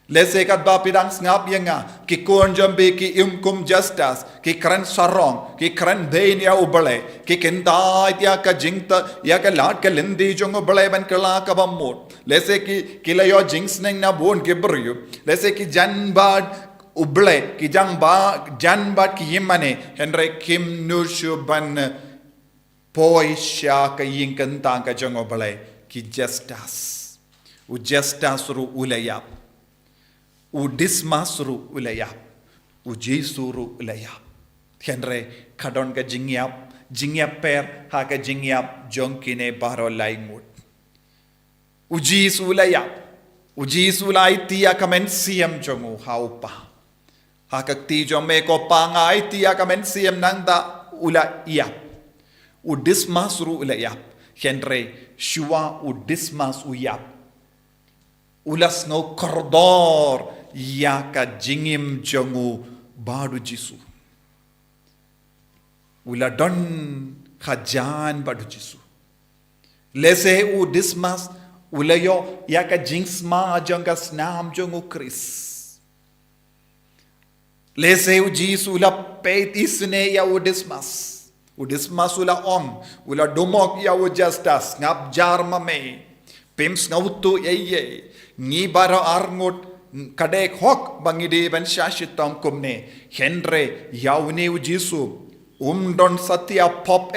Lese kat ba pidang ngap yanga ki kon jambi ki imkum justas ki kran sarong ki kran bein ya ubale ki kenda ya ka jingta ya ka lat ka lindi jong ubale ban kala ka bamut lese ki kilayo jings neng na bon ki bryu lese ki janbad ubale ki janbad ki yimane henre kim nushu ban poi sha ka yinkanta ka jong ubale ki justas u justas ru ulayap u dismasru ulayap u jisuru ulayap henre kadon ka jingyap per ha ka jingyap jonkine baro laimut u jisu ulai tia kamen siam jongu haupa ha ka ti jome ko pangai tia kamen siam nangda ulayap u dismasru ulayap henre shua u dismas uyap ulas no kordor yaka jingim jongu badu jisu ula don khajan badu jisu lese u dismas ulayo yaka jingsma jonga snam jongu kris lese u jisu ula peit isne ya u dismas ula on ula domok ya u justas ngap jarma me pims ngautu ye ni bara arngot kadek hok bangide ban shashitam kumne henre yaune u jisu don satya pop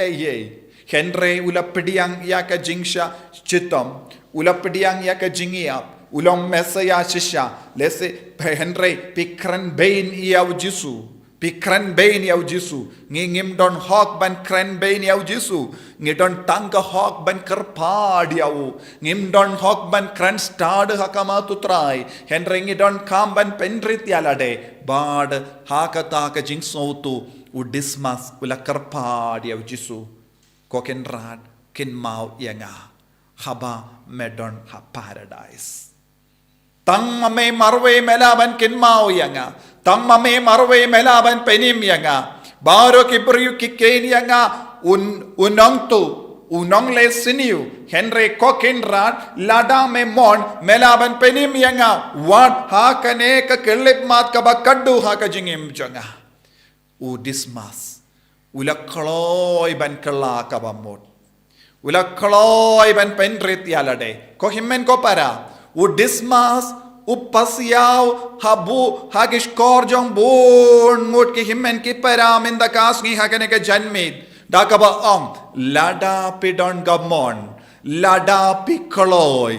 henre ula pediang yaka jingsha chitam ula pediang yaka jingiap ulom mesaya shisha lese henre pikran bain ya jisu pikran bain ya jisu ngim don hok ban kran bain ya jisu ngidon tangka hok ban kerpad yau ngim don hok ban kran stad hakama tutrai henre ngidon kam ban pendrit yalade bad hakata ka jingsautu udismas ula kerpad yau jisu koken rad kin mau yanga haba medon ha paradise tang mame marwe melaban kin mau yanga tang mame marwe melaban penim yanga baro kibru kiken yanga unong le siniu henre kokin rat lada me mon melaban penim yanga wat ha kane ka kelip mat ka bakaddu ha ka jingim janga u dismas ula kloi ban kala ka bamot ula kloi ban pendrit yalade ko himmen ko para u dismas upasiyaw habu hagish korjong bon mut ki himmen ki para min da kasngi hakane ka janmid dakaba lada pidon gamon lada pikloi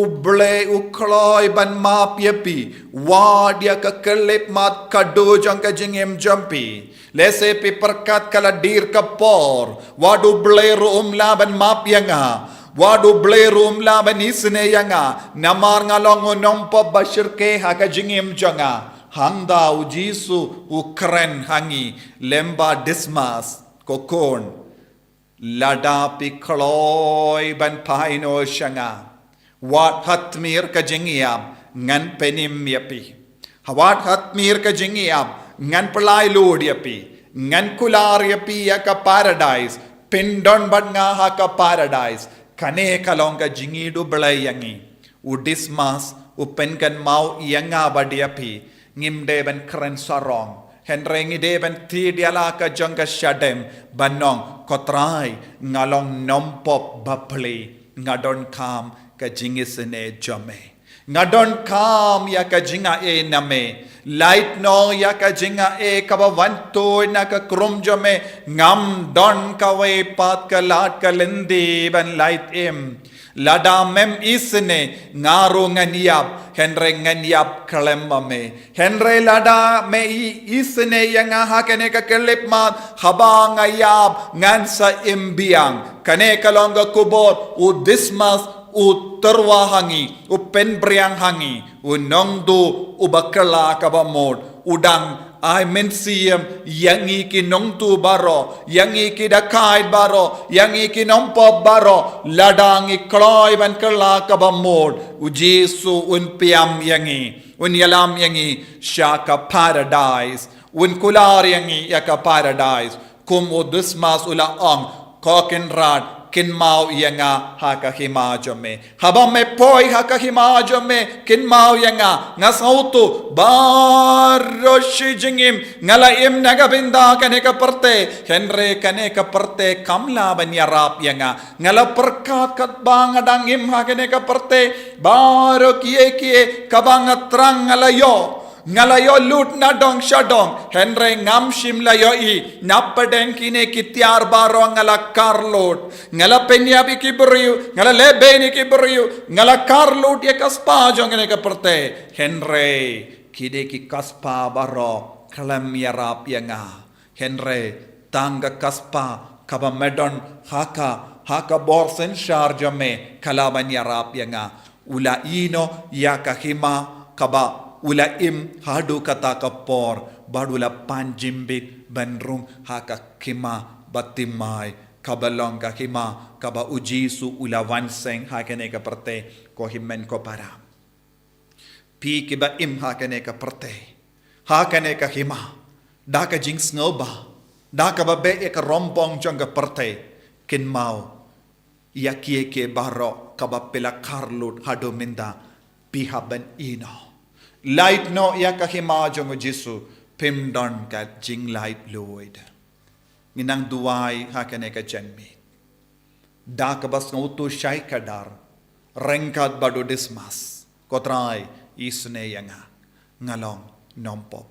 uble ukloi ban mapyepi wadia ka kelip mat kado jang ka jingem jampi lese pi perkat kala dir kapor wadu bleru laban mapyanga wadu blerum laban isne yanga namar ngalong nompo bashirke haka jingim janga handa ujisu ukren hangi lemba dismas kokon lada pikloi ban paino shanga wat hatmir ka jingiam ngan penim yapi wat hatmir ka jingiam ngan pelai lord yapi ngan kular yapi ya ka paradise pindon bad nga ha ka paradise kane kalonga jingidu belayangi udismas upenkan mau yanga badiapi ngimde ben keren sarong henrengi de ben tidiala ka jonga shadem banong kotrai ngalong nompop bapli ngadon kam ka jingisene jome ngadon kam ya ka jinga e name light no ya ka jinga e kaba wanto na ka krum jome ngam don ka we pat ka lat ka lendi ban light em lada mem isne ngaro nganiap henre nganiap kalemmame henre lada me isne yanga hakene ka kelip mat haba ngayap ngansa imbiang kane kalonga kubot udismas uterwa hangi upen briang hangi unongdu ubakala kabamod udang I mensiam yang iki nong tu baro, yang iki dakait baro, yang iki nong pop baro, ladang ikloi ban kelak kabamod, ujesu un piam yangi, un yalam yangi, syaka paradise, un kular yangi yaka paradise, kum udusmas ula koken rad, kin mau yanga haka himajome habam me poi haka himajome kin mau yanga ngasautu baroshi jingim ngala im naga binda kaneka perte henre kaneka perte kamla banyarap yanga ngala perkat kat bang adang im kaneka perte baro kie kabang trang ngalayo lut na dong shadong henre ngam shimlayo I napadeng kine kitiar baro ngala karlot ngala penyabi kiburiu ngala lebeni kiburiu ngala karlot ye kaspa jongene ka perte henre kide ki kaspa baro kalam yarap yanga henre tanga kaspa kaba medon haka borsen sharjame kalaban yarap yanga ula ino yakahima kaba ula im hadu kata kapor badula panjimbit bandrung haka kima batimai kabalong ka kima kaba ujisu ula wanseng hakene ka perte ko himmen ko para pi kiba im hakene ka perte hakene ka hima daka jing snoba daka babe e ka rompong jong ka perte kin mau yakie ke baro kaba pela karlut hadu minda pihaban ino light no yakahima jongo Jesu pimdon ka jing light loid minang duai hakane ka janmi dak bas ngutu shai kadar rengkat badu dismas kotrai isne yanga ngalong nompo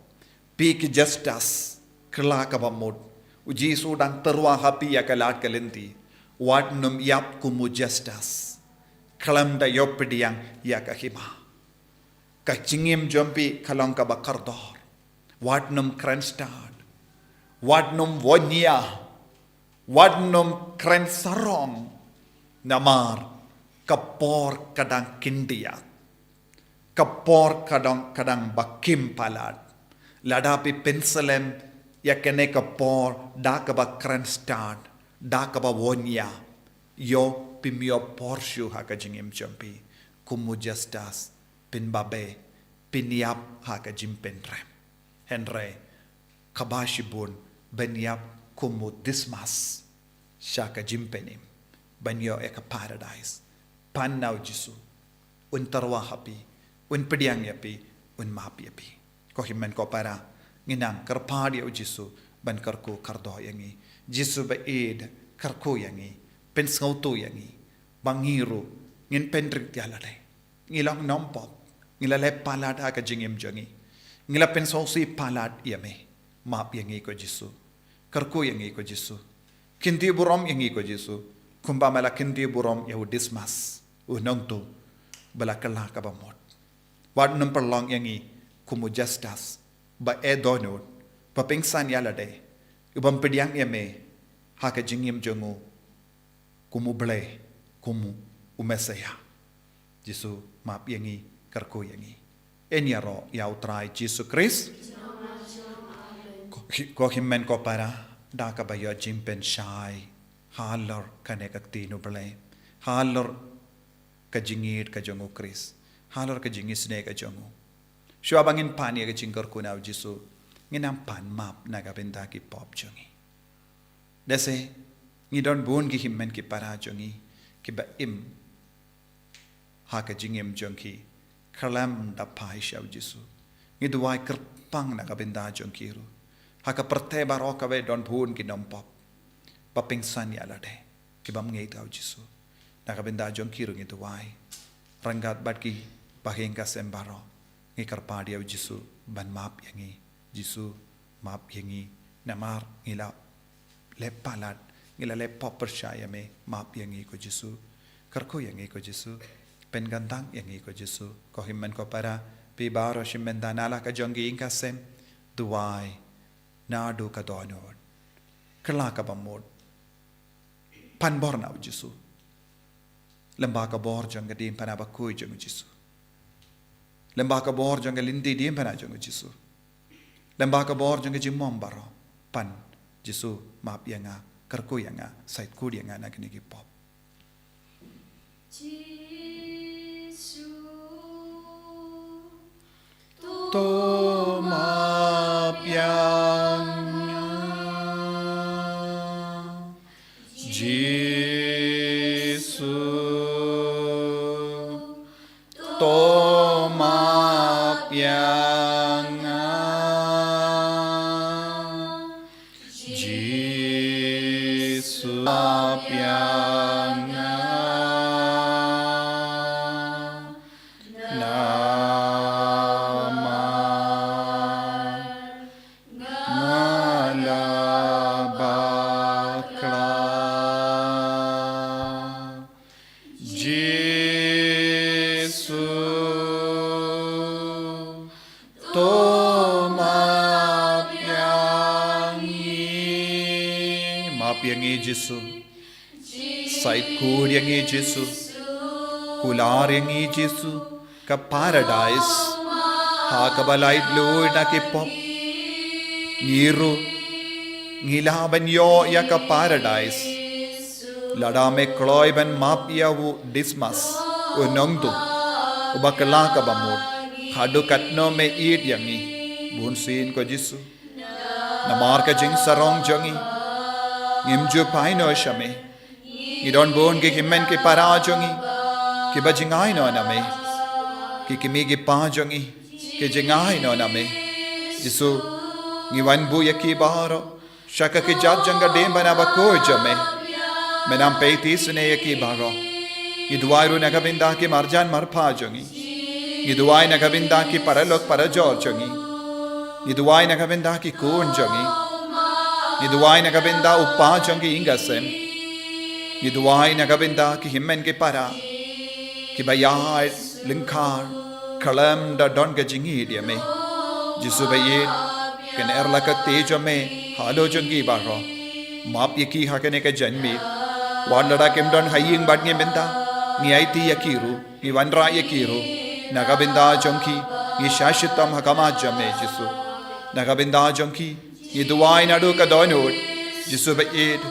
pik justice kla ka bamud Jesu dang terwa hapi yakalat ka Lynti wat num yap kumu justice kalam da yopdiang yakahima kacingim jompi kalong ka bakardor wadnum krenstad wadnum wonya wadnum krensarong namar kapor kadang kindia kapor kadang bakim palat ladapi penselem yakene kapor dakaba krenstad dakaba wonya yo pimio porshu hakajingim jompi kumu justas pin babe piniap haka jimpen rem henre kabashibun benyap kumu dismas shaka jimpenim banyo eka paradise panau Jesu un tarwa hapi un pediang yapi un mapi yapi ko himmen ko para nginang karpadi o Jesu ban karku kardo yangi Jesu ba ed karku yangi pen ngautu yangi bangiru ngin pendrik tialade ngilang nompop ngilale palat haka jingim jongi ngila pensosi palat yame map yangi ko Jesu karku yangi ko Jesu kinti burom yangi ko Jesu kumba mala kinti burom yahudismas unongtu bala kala ka bamot wad num perlong yangi kumu justas ba edonut papingsan yalade ubam pediang yame haka jingim jongu kumu ble kumu umesaya Jesu map yangi karko yangi enyaro yau trai Jesu Christ ko himmen ko para daka bayo jimpen shai halor kanekak tinu bale halor kajingit ka jongo Christ halor kajingis ne ka jongo shwa bangin pani ka jingkar ko na Jesu nginam pan map nagabenda ki pop jongi dese ngidon bun ki himmen ki para jongi ki ba im haka jingim jongi kalam da pai shau Jesu ngiduai kerpang na kabenda jongkiru haka perte baro kawe don bun ki nompop papingsan ya lade kibam ngei tau Jesu na kabenda jongkiru ngiduai ranggat bat ki bahing ka sembaro ngi karpadi au Jesu ban map yangi Jesu map yangi namar ngila le palat ngila le popper shaya me map yangi ko Jesu karko yangi ko Jesu pen gandang yangi ko Jesu ko himmen ko para pi baro shimenda nala ka jongi ingkasem duai nadu ka donod kala ka bamod pan bor na Jesu lamba ka bor jong gadim pana ba kuy jong Jesu lamba ka bor jong Lynti dim pana jong Jesu Lembah ka bor jong ji mom baro pan Jisu map yanga karku yanga sait ku yanga na kini ki pop. To map yanga Jisu to map yanga Jisu map yanga nama ngalabakla Jisu to map yangi Jisu sait ku yangi Jisu kular yangi Jisu ka paradise ha ka balait luid na ki pop ngiru ngilaban yo ya ka paradise lada me kloy ban map ya wu dismas unongdu ubakla ka bamut hadu katno me eat yangi bun sin ko Jisu namar ka jing sarong jangi ngimju paino shame ngidon bon ke himmen ke para jangi ki bajingai no na me ki kimi ki pa jangi ke jingai no na me Jisu ngiwan bu yaki baharo shaka ke jat janga dem bana ba ko jame menam peiti sune yaki baharo idwairu nagavinda ki marjan marpha jangi idwai nagavinda ki paralok parajor jangi idwai nagavinda ki kun jangi idwai nagavinda uppa jangi ingasem idwai nagavinda ki himmen ke para ki bayai linkar kalam da don ga jingi dia me Jisu bayit ken erla ka tejo me halo jangi baro map yaki hakane ka janmi wandada kem don haying bad nge menta ni aiti yakiru ni wanra yakiru nagavinda janki ni shashitam hakama jame Jisu nagavinda janki ni duwai nadu ka donod Jisu bayit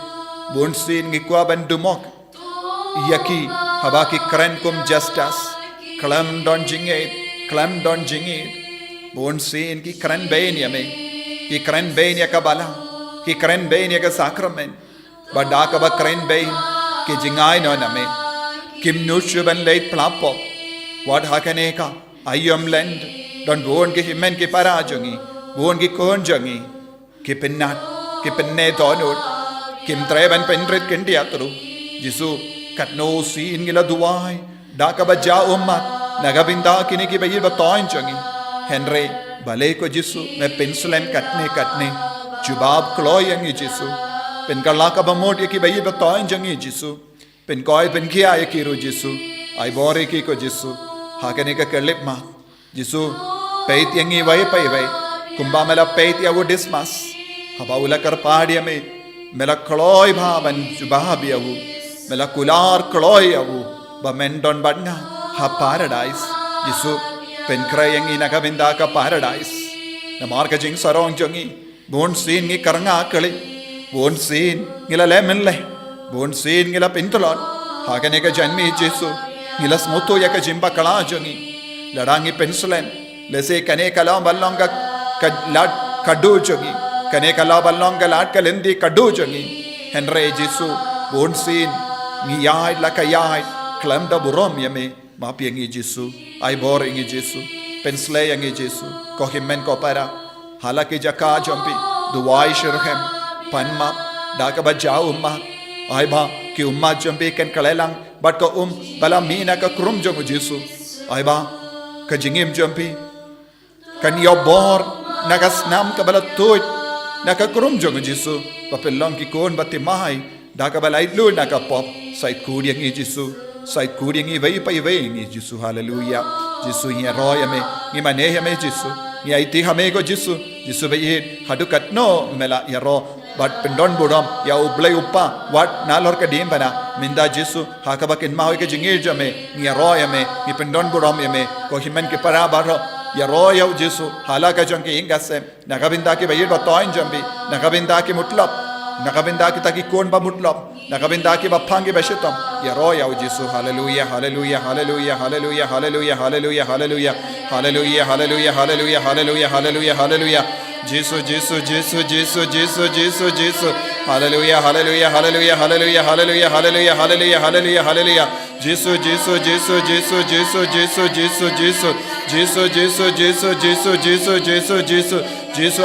bonsin ngi kwa bandumok yaki habaki kren kum justas kalam don jingit bonsin ki kren bein yame ki kren bein ya kabala ki kren bein ya ka sacrament bada ka ba kren bein ki jingai no name kim nushu ban leit plapo what hakane ka ayom land don bon ki himmen ki parajongi bon ki kon jangi ki pennat ki penne donod kim treban penret kendiatru Jisu katno sin ngila duwai da ka ba ja ummat nagavinda kini ki bayi ba toin jangi Henry balay ko Jisu me pensulen katne jubab kloyang Jisu pen kala ka bamod ki bayi ba toin jangi Jisu pen koy pen kia ki ro Jisu ai bore ki ko Jisu hakane ka kelip ma Jisu peit yangi vai kumba mela peit ya wo dismas habaula kar padia me mela kloy bhaban jubabiya wo mela kular kloy awu ba mendon badna ha paradise Jisu pen krayang inagavinda ka paradise na marka jing sarong jangi bon sin ngi karanga kali bon sin ngila lemenle bon sin ngila pintolon hakane ka janmi Jisu ngila smoto ya ka jimba kala jangi ladangi pensulen lese kane kala ballonga lat kadu jangi kane kala ballonga lat kalendi kadu jangi henre Jisu bon sin ngi yai la ka yai klamda burom yame mapiangi Jisu ai boringi Jisu pensleyangi Jisu ko himmen ko para halaki jaka jompi duwai shirhem panma daka bajau umma ai ba ki umma jompi ken kalelang bat ko bala mina ka krum jomu Jisu ai ba ka jingim jompi kan yo bor nagas nam ka bala toit naka krum jomu Jisu papelong ki kon batimai daka bala idlu naka pop sait kuriangi Jisu sait kuriangi vai ngi Jisu hallelujah Jisu hi roya me ngi mane me Jisu ngi aiti hame go Jisu bayit hadukat no mela ya ro bat pendon buram ya ublai uppa wat nalor ka dim bana minda Jisu hakabakin mahoy ka jingir jame ngi roya me ngi pendon buram me ko himen ke para baro ya roya u Jesu halaka jangki ingasem nakabinda ki bayir ba toin jambi nakabinda ki mutlab nakabinda ki taki kon ba mutlab nakabinda ki ba phangi ba shitam ya roya u Jesu hallelujah hallelujah hallelujah hallelujah hallelujah hallelujah hallelujah hallelujah hallelujah hallelujah hallelujah hallelujah hallelujah Jesus Jesus Jesus Jesus Jesus Jesus Jesus hallelujah hallelujah hallelujah hallelujah hallelujah hallelujah hallelujah hallelujah hallelujah Jesus Jesus Jesus Jesus Jesus Jesus Jesus Jesus Jesus Jesus Jesus Jesus Jesus Jesus Jesus Jesus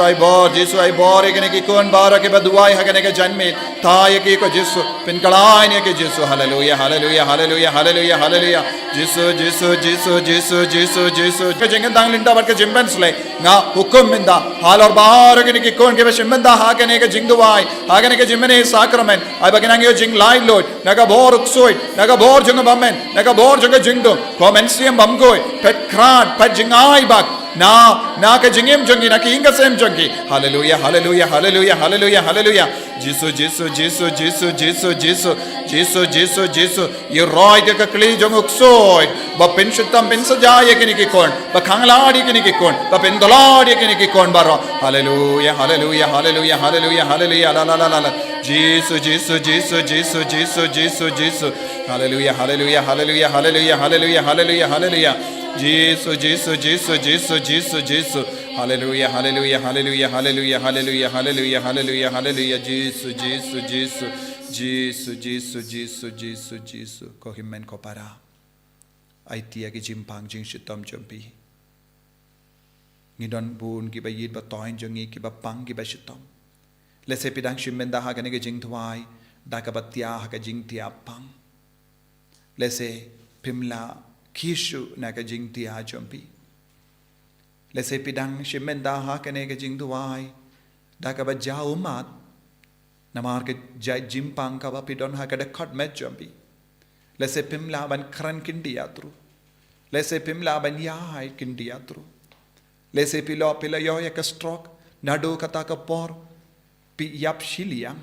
I bor ekne ki kon bar ke baduai hakne ke janme tha ki ko Jesus pin kalai ne ke Jesus hallelujah hallelujah hallelujah hallelujah hallelujah Jesus Jesus Jesus Jesus Jesus Jesus ke jengen dang linda bar ke jimben sle nga hukum minda halor bar ekne ki kon ke shimenda hakne ke jingduai hakne ke jimene sacrament I baginang yo jing lai lord naga bor uksoi naga bor jung bamen naga bor jung jingdo comensium bamgoi pet krat pet jingai bak na ke jingim jongi na ki inga sem jongi hallelujah hallelujah hallelujah hallelujah hallelujah Jesus Jesus Jesus Jesus Jesus Jesus Jesus Jesus Jesus ye roi de ka kli jong uksoi ba penshitam pensajaya ke ni ki kon ba khangladi ke ni ki kon ba pendoladi ke ni ki kon baro hallelujah hallelujah hallelujah hallelujah hallelujah la la la la Jesus Jesus Jesus Jesus Jesus Jesus Jesus hallelujah hallelujah hallelujah hallelujah hallelujah hallelujah hallelujah Jesus, Jesus, Jesus, Jesus, Jesus, Jesus. Hallelujah, hallelujah, hallelujah, hallelujah, hallelujah, hallelujah, hallelujah, hallelujah. Jesus, Jesus, Jesus, Jesus, Jesus, Jesus, Jesus, Jesus. Ko himmen ko para. Ai tia ki jimpang jing shitam jampi. Ngidon bun ki ba yid ba toin jongi ki ba pang ki ba shitam. Lese pidang shimmen da ha ka ne jing thwai da ka ba tia ha ka jing tia pang. Lese pimla Kishu na ka jing tia jampi. Lese pidang shimen da ha kane ka jing duai. Da ka ba jau mat. Namar ka jai jimpang ka ba pidon ha ka da khat met jampi. Lese pimla ban kran kindi atru. Lese pimla ban yahai kindi atru. Lese pila yo ya ka stroke. Nado kata ka por. Pi yap shiliam.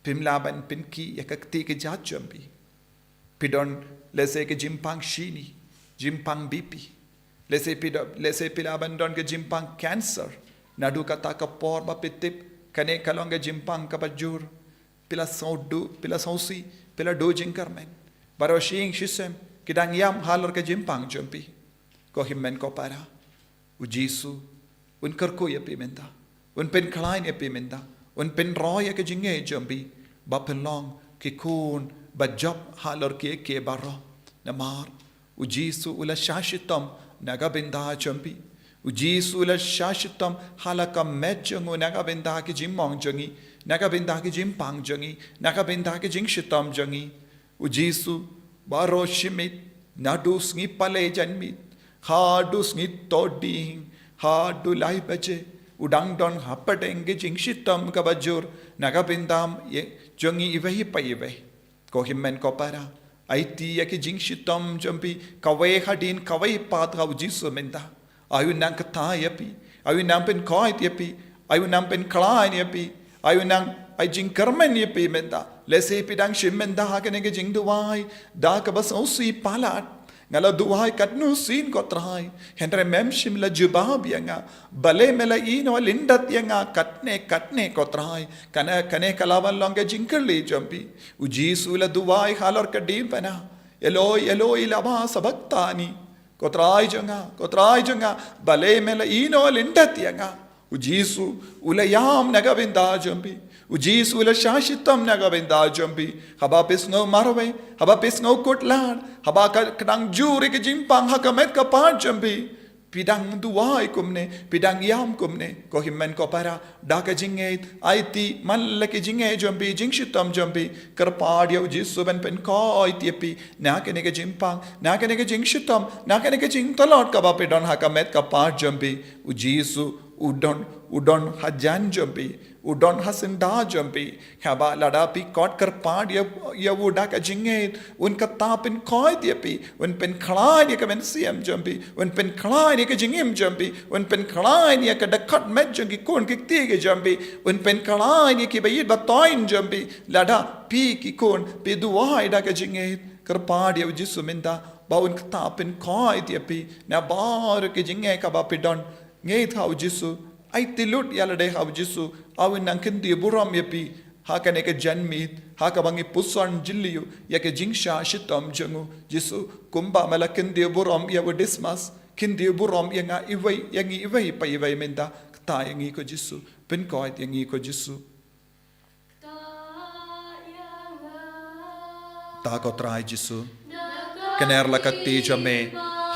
Pimla ban pinki ya ka kti ka jat jampi. Pidon lese ka jimpang shini. Jimpang BP. Lese pila bandon ke jimpang cancer. Nadu kata ka por ba pitip kane kalong ke jimpang ka bajur. Pila sausi pila do jingkarmen. Baro shing shisem kidang yam halor ke jimpang jumpi. Ko himmen ko para. U Jesu un karko ya pimenda. Un pen klein ya pimenda. Un pen roya ke jinge jumpi. Ba pelong ki kun ba job halor ke baro. Namar U Jesu ula shashitam nagabinda champi. U Jesu ula shashitam halaka metjangu nagabinda ki jimmong jangi. Nagabinda ki jimpang jangi. Nagabinda ki jingshitam jangi. U Jesu baro shimit nadus ngi pale janmit. Hadus ngi toding. Hadu lai baje. Udang don hapadengi jingshitam kabajur. Nagabindam jangi ivehi pa ivehi. Ko himmen ko para. Aiti ya ki jingshitam jampi kawai hadin kawai pat kau Jesu menda ayu nang kata yapi ayu nang pen koi yapi ayu nang pen klain yapi ayu nang ai jing karmen yapi menda lese pidang shim menda ha kene ke jing duai da ka bas usi palat ngala duai katnu sin ko trai henre mem shim la jubab yanga bale mela ino lindat yanga katne ko trai kane kalawan longe jinkerli jampi u Jesu la duai halor ka diengphna eloi lama sabaktani ko trai janga bale mela ino lindat yanga u Jesu ulayam nagabinda jampi u Jesu ula shashitam nagabinda jampi haba pisngo marwe haba pisngo kotlan haba kadang juri ke jimpang hakamet ka pat jampi pidang duai kumne pidang yam kumne ko himmen ko para daka jinge aiti malle ke jinge jampi jingshitam jampi karpad yo Jesu ben pen ko aiti na ke ne ke jimpang na ke ne ke jingshitam na ke ne ke jing talot ka ba pidon hakamet ka pat jampi u Jesu udon hajan jampi udon hasinda jampi haba lada pi kot kar pad ya uda ka jinge unka tapin koi tiapi un pen khlai ya ka men siam jampi un pen khlai ya ka jingim jampi un pen khlai ya ka dakat met jangi kon ki ti ke jampi un pen khlai ya ki bayit batoin jampi lada pi ki kon pe duai da ka jinge kar pad ya Jesu menda Bawin kata pen koi tiapi na bar ke jinge ka ba pidon ngai thau Jisu ai tilut yalade hau Jisu awin nangkin di buram yapi hakane ke janmit hakabangi pusan jilliu yake jingsha shitam jangu Jisu kumba malakin di buram ya Dismas kindi buram yanga iwai yangi iwai pa iwai menda kata yangi ko Jisu pen koi yangi ko Jisu ta ko trai Jisu kener lakakti jame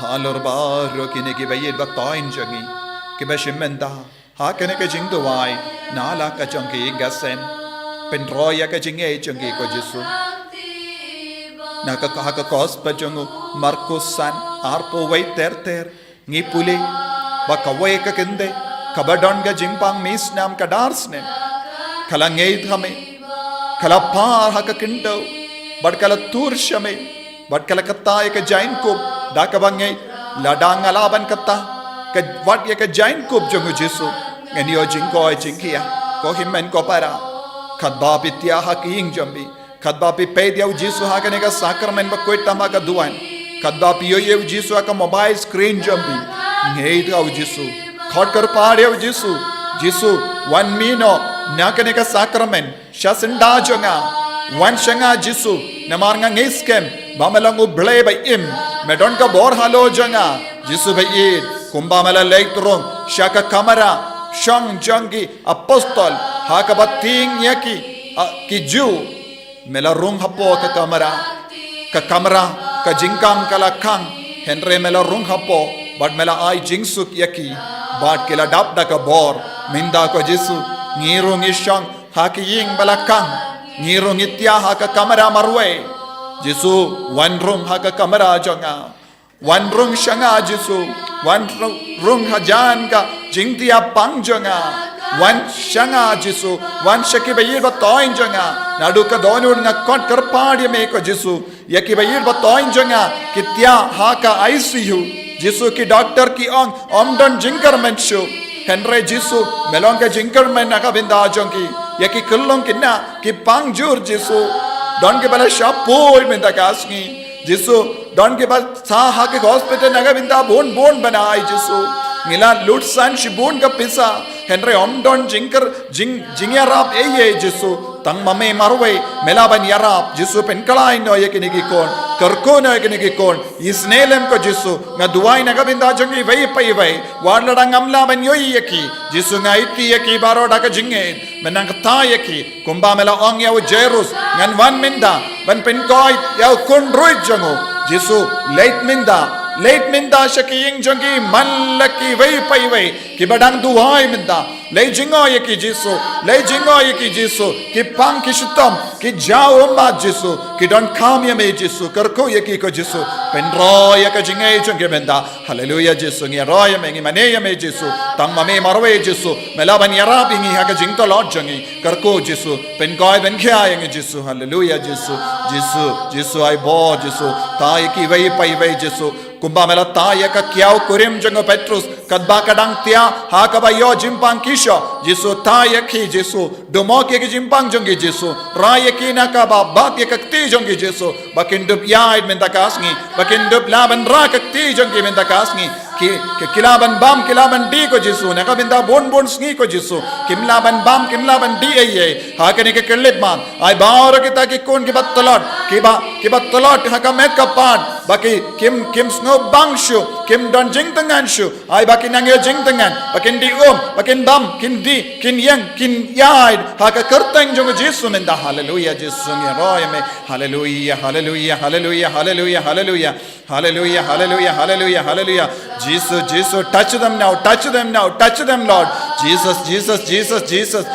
halor baro kine ki bayed baktain jangi ki bashimenda hakane ke jingduai nala ka jangi gasen pen roya ka jinge jangi ko Jisu naka ka kos pa jangu Marcos san arpo wai ter ngi pule ba kawai ka kende kabadon ga jingpang mis nam ka darsne kala ngei thame kala par ha ka kindo bad kala tur shame bad kala katta ek jain ko da ka bangai ladang alaban katta ka wat ye ka jain ko jangu Jisu ngani o jingko jingkia ko himmen ko para khadba pitya haking jambi khadba pi pe dia Jisu ha ka ne ka sacrament ba koi tama ka duan khadba pi yo ye Jisu ka mobile screen jambi ngei da Jisu khot kar paade Jisu Jisu one mino na ka ne ka sacrament shasinda jonga wan shanga Jisu namarnga ngiskem bamelangu blay by im medon ka bor halo janga Jisu by it kumbamela leitrong shaka kamera shang jangi apostol hakabating yaki ki ju mela rung hapo ka kamera ka jingkang kalakang henre mela rung hapo bad mela ai jingsuk yaki bad kila dap da ka bor minda ko Jisu ngirung ishang hakiying balakang ngirung itya haka kamera marwe Jisu one room haka kamera jonga one room shanga Jisu one room hajan ka jingtia pang jonga one shanga Jisu one shaki bayir ba toin jonga nadu ka donur nga kot karpadi me ko Jisu yaki bayir ba toin jonga kitya haka ICU Jisu ki doctor ki omdon jinkarment shu henre Jisu melong ka jinkarment naka binda jongi yaki kullong kinna ki pangjur Jisu don ke bala shapoi menda kasni Jisu don ke bal sa ha ke hospital naga binda bon banai Jisu ngila lut san shibun ka pisa henre omdon jingya rap eye Jisu tang mame marwe melaban yarap Jisu penkalai no yekini ki kon karko no yekini ki kon isnelem ko Jisu nga duai naga binda jongi vei pai vei wadladang amla ban yoi yeki Jisu nga iti yeki baro daka jinge menang ta yeki kumba mela ong yaw Jerus ngan wan minda ban penkoi yaw kun ruit jongo Jisu late minda shakiying jongi mallaki vei pai vei ki badang duai minda lei jingo yeki Jisu ki pang ki shutam ki jao ma Jisu ki don kam yame Jisu karko yeki ko Jisu penro yaka jinge jongi minda hallelujah Jisu ngi roya me ngi mane yame Jisu tang mame marwe Jisu melaban yarab ngi haka jingto lot jongi karko Jisu pen goi ben khya ngi Jisu hallelujah Jisu ai bo Jisu ta yeki vei pai vei Jisu kumba mela ta yaka kyau kurim jongo Petrus kadba kadang tia hakaba yo jimpang kisho Jisu ta yaki Jisu domok yaki jimpang jongi Jisu ra yaki nakaba bak yakakti jongi Jisu bakindup yaid mentakasngi bakindup laban ra kakti jongi mentakasngi ki kilaban bam kilaban di ko Jisu nakabinda bon sngi ko Jisu kimlaban bam kimlaban di aye hakani ke kelip man ai baur kita ki kon ki battalot ki battalot hakamet kapan baki kim snow bangshu kim don jing tangan shu ai baki nang yo jing tangan bakin di bakin bam kin di kin yang kin yaid haka kerteng jong Jisu menda hallelujah Jisu ngi roy me hallelujah Jesus touch them now Lord Jesus hallelujah Jesus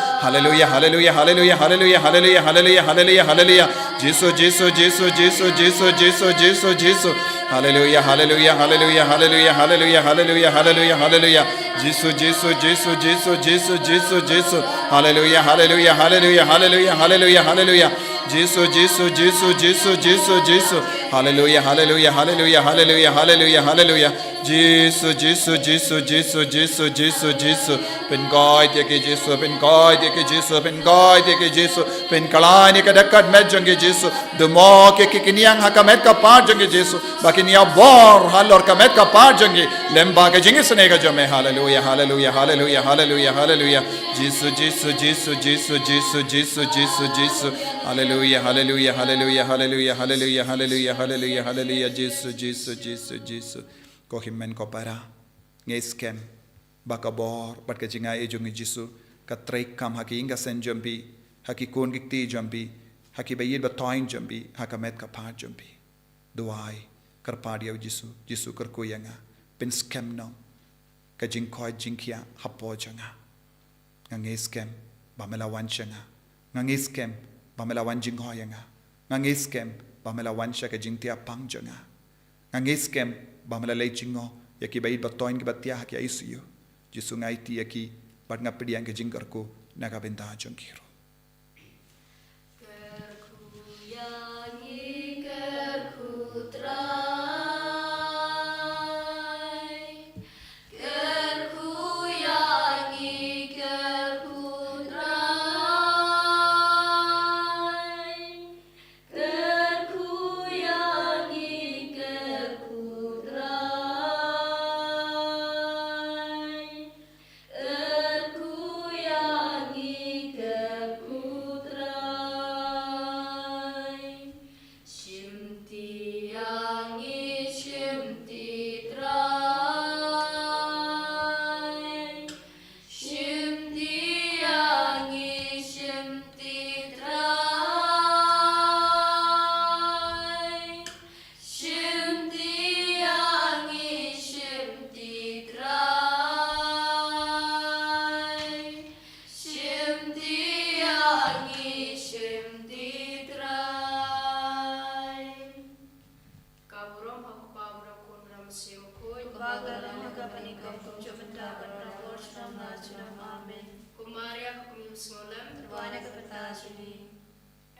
hallelujah Jesus Jesu Jesu Jesu Jesu Jesu Jesu Jesu pen koi dia ke Jesu pen koi dia ke Jesu pen koi dia ke Jesu pen kalai ni ke dekat met jangke Jesu demo ke kiniang hakamet ka par jangke Jesu bakinia bor halor kamet ka par jangke lemba ke jingi sene ka jame hallelujah hallelujah hallelujah hallelujah hallelujah Jesu Jesu Jesu Jesu Jesu Jesu Jesu Jesu hallelujah hallelujah hallelujah hallelujah hallelujah hallelujah hallelujah hallelujah Jesu Jesu Jesu Jesu ko himmen ko para ngeskem bakabor bat ka jinga e jongi Jesu ka trek kam haki inga sen jambi haki kon gikti jambi haki bayid ba toin jambi hakamet ka pa jambi duai kar padia Jesu Jesu kar ko yanga pen skem no ka jing ko jingkia hapo janga ngeskem ba melawan changa ngeskem ba melawan jing ho yanga ngeskem ba melawan sha ka jingtia pang janga ngeskem ba melalai jingo yaki bayid ba toin ki batia haki ICU Jesu ngai ti yaki bat ngapdi yang ke jingkar ko naga benta jangkiro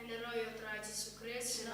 En de rode draait Jesu Christus.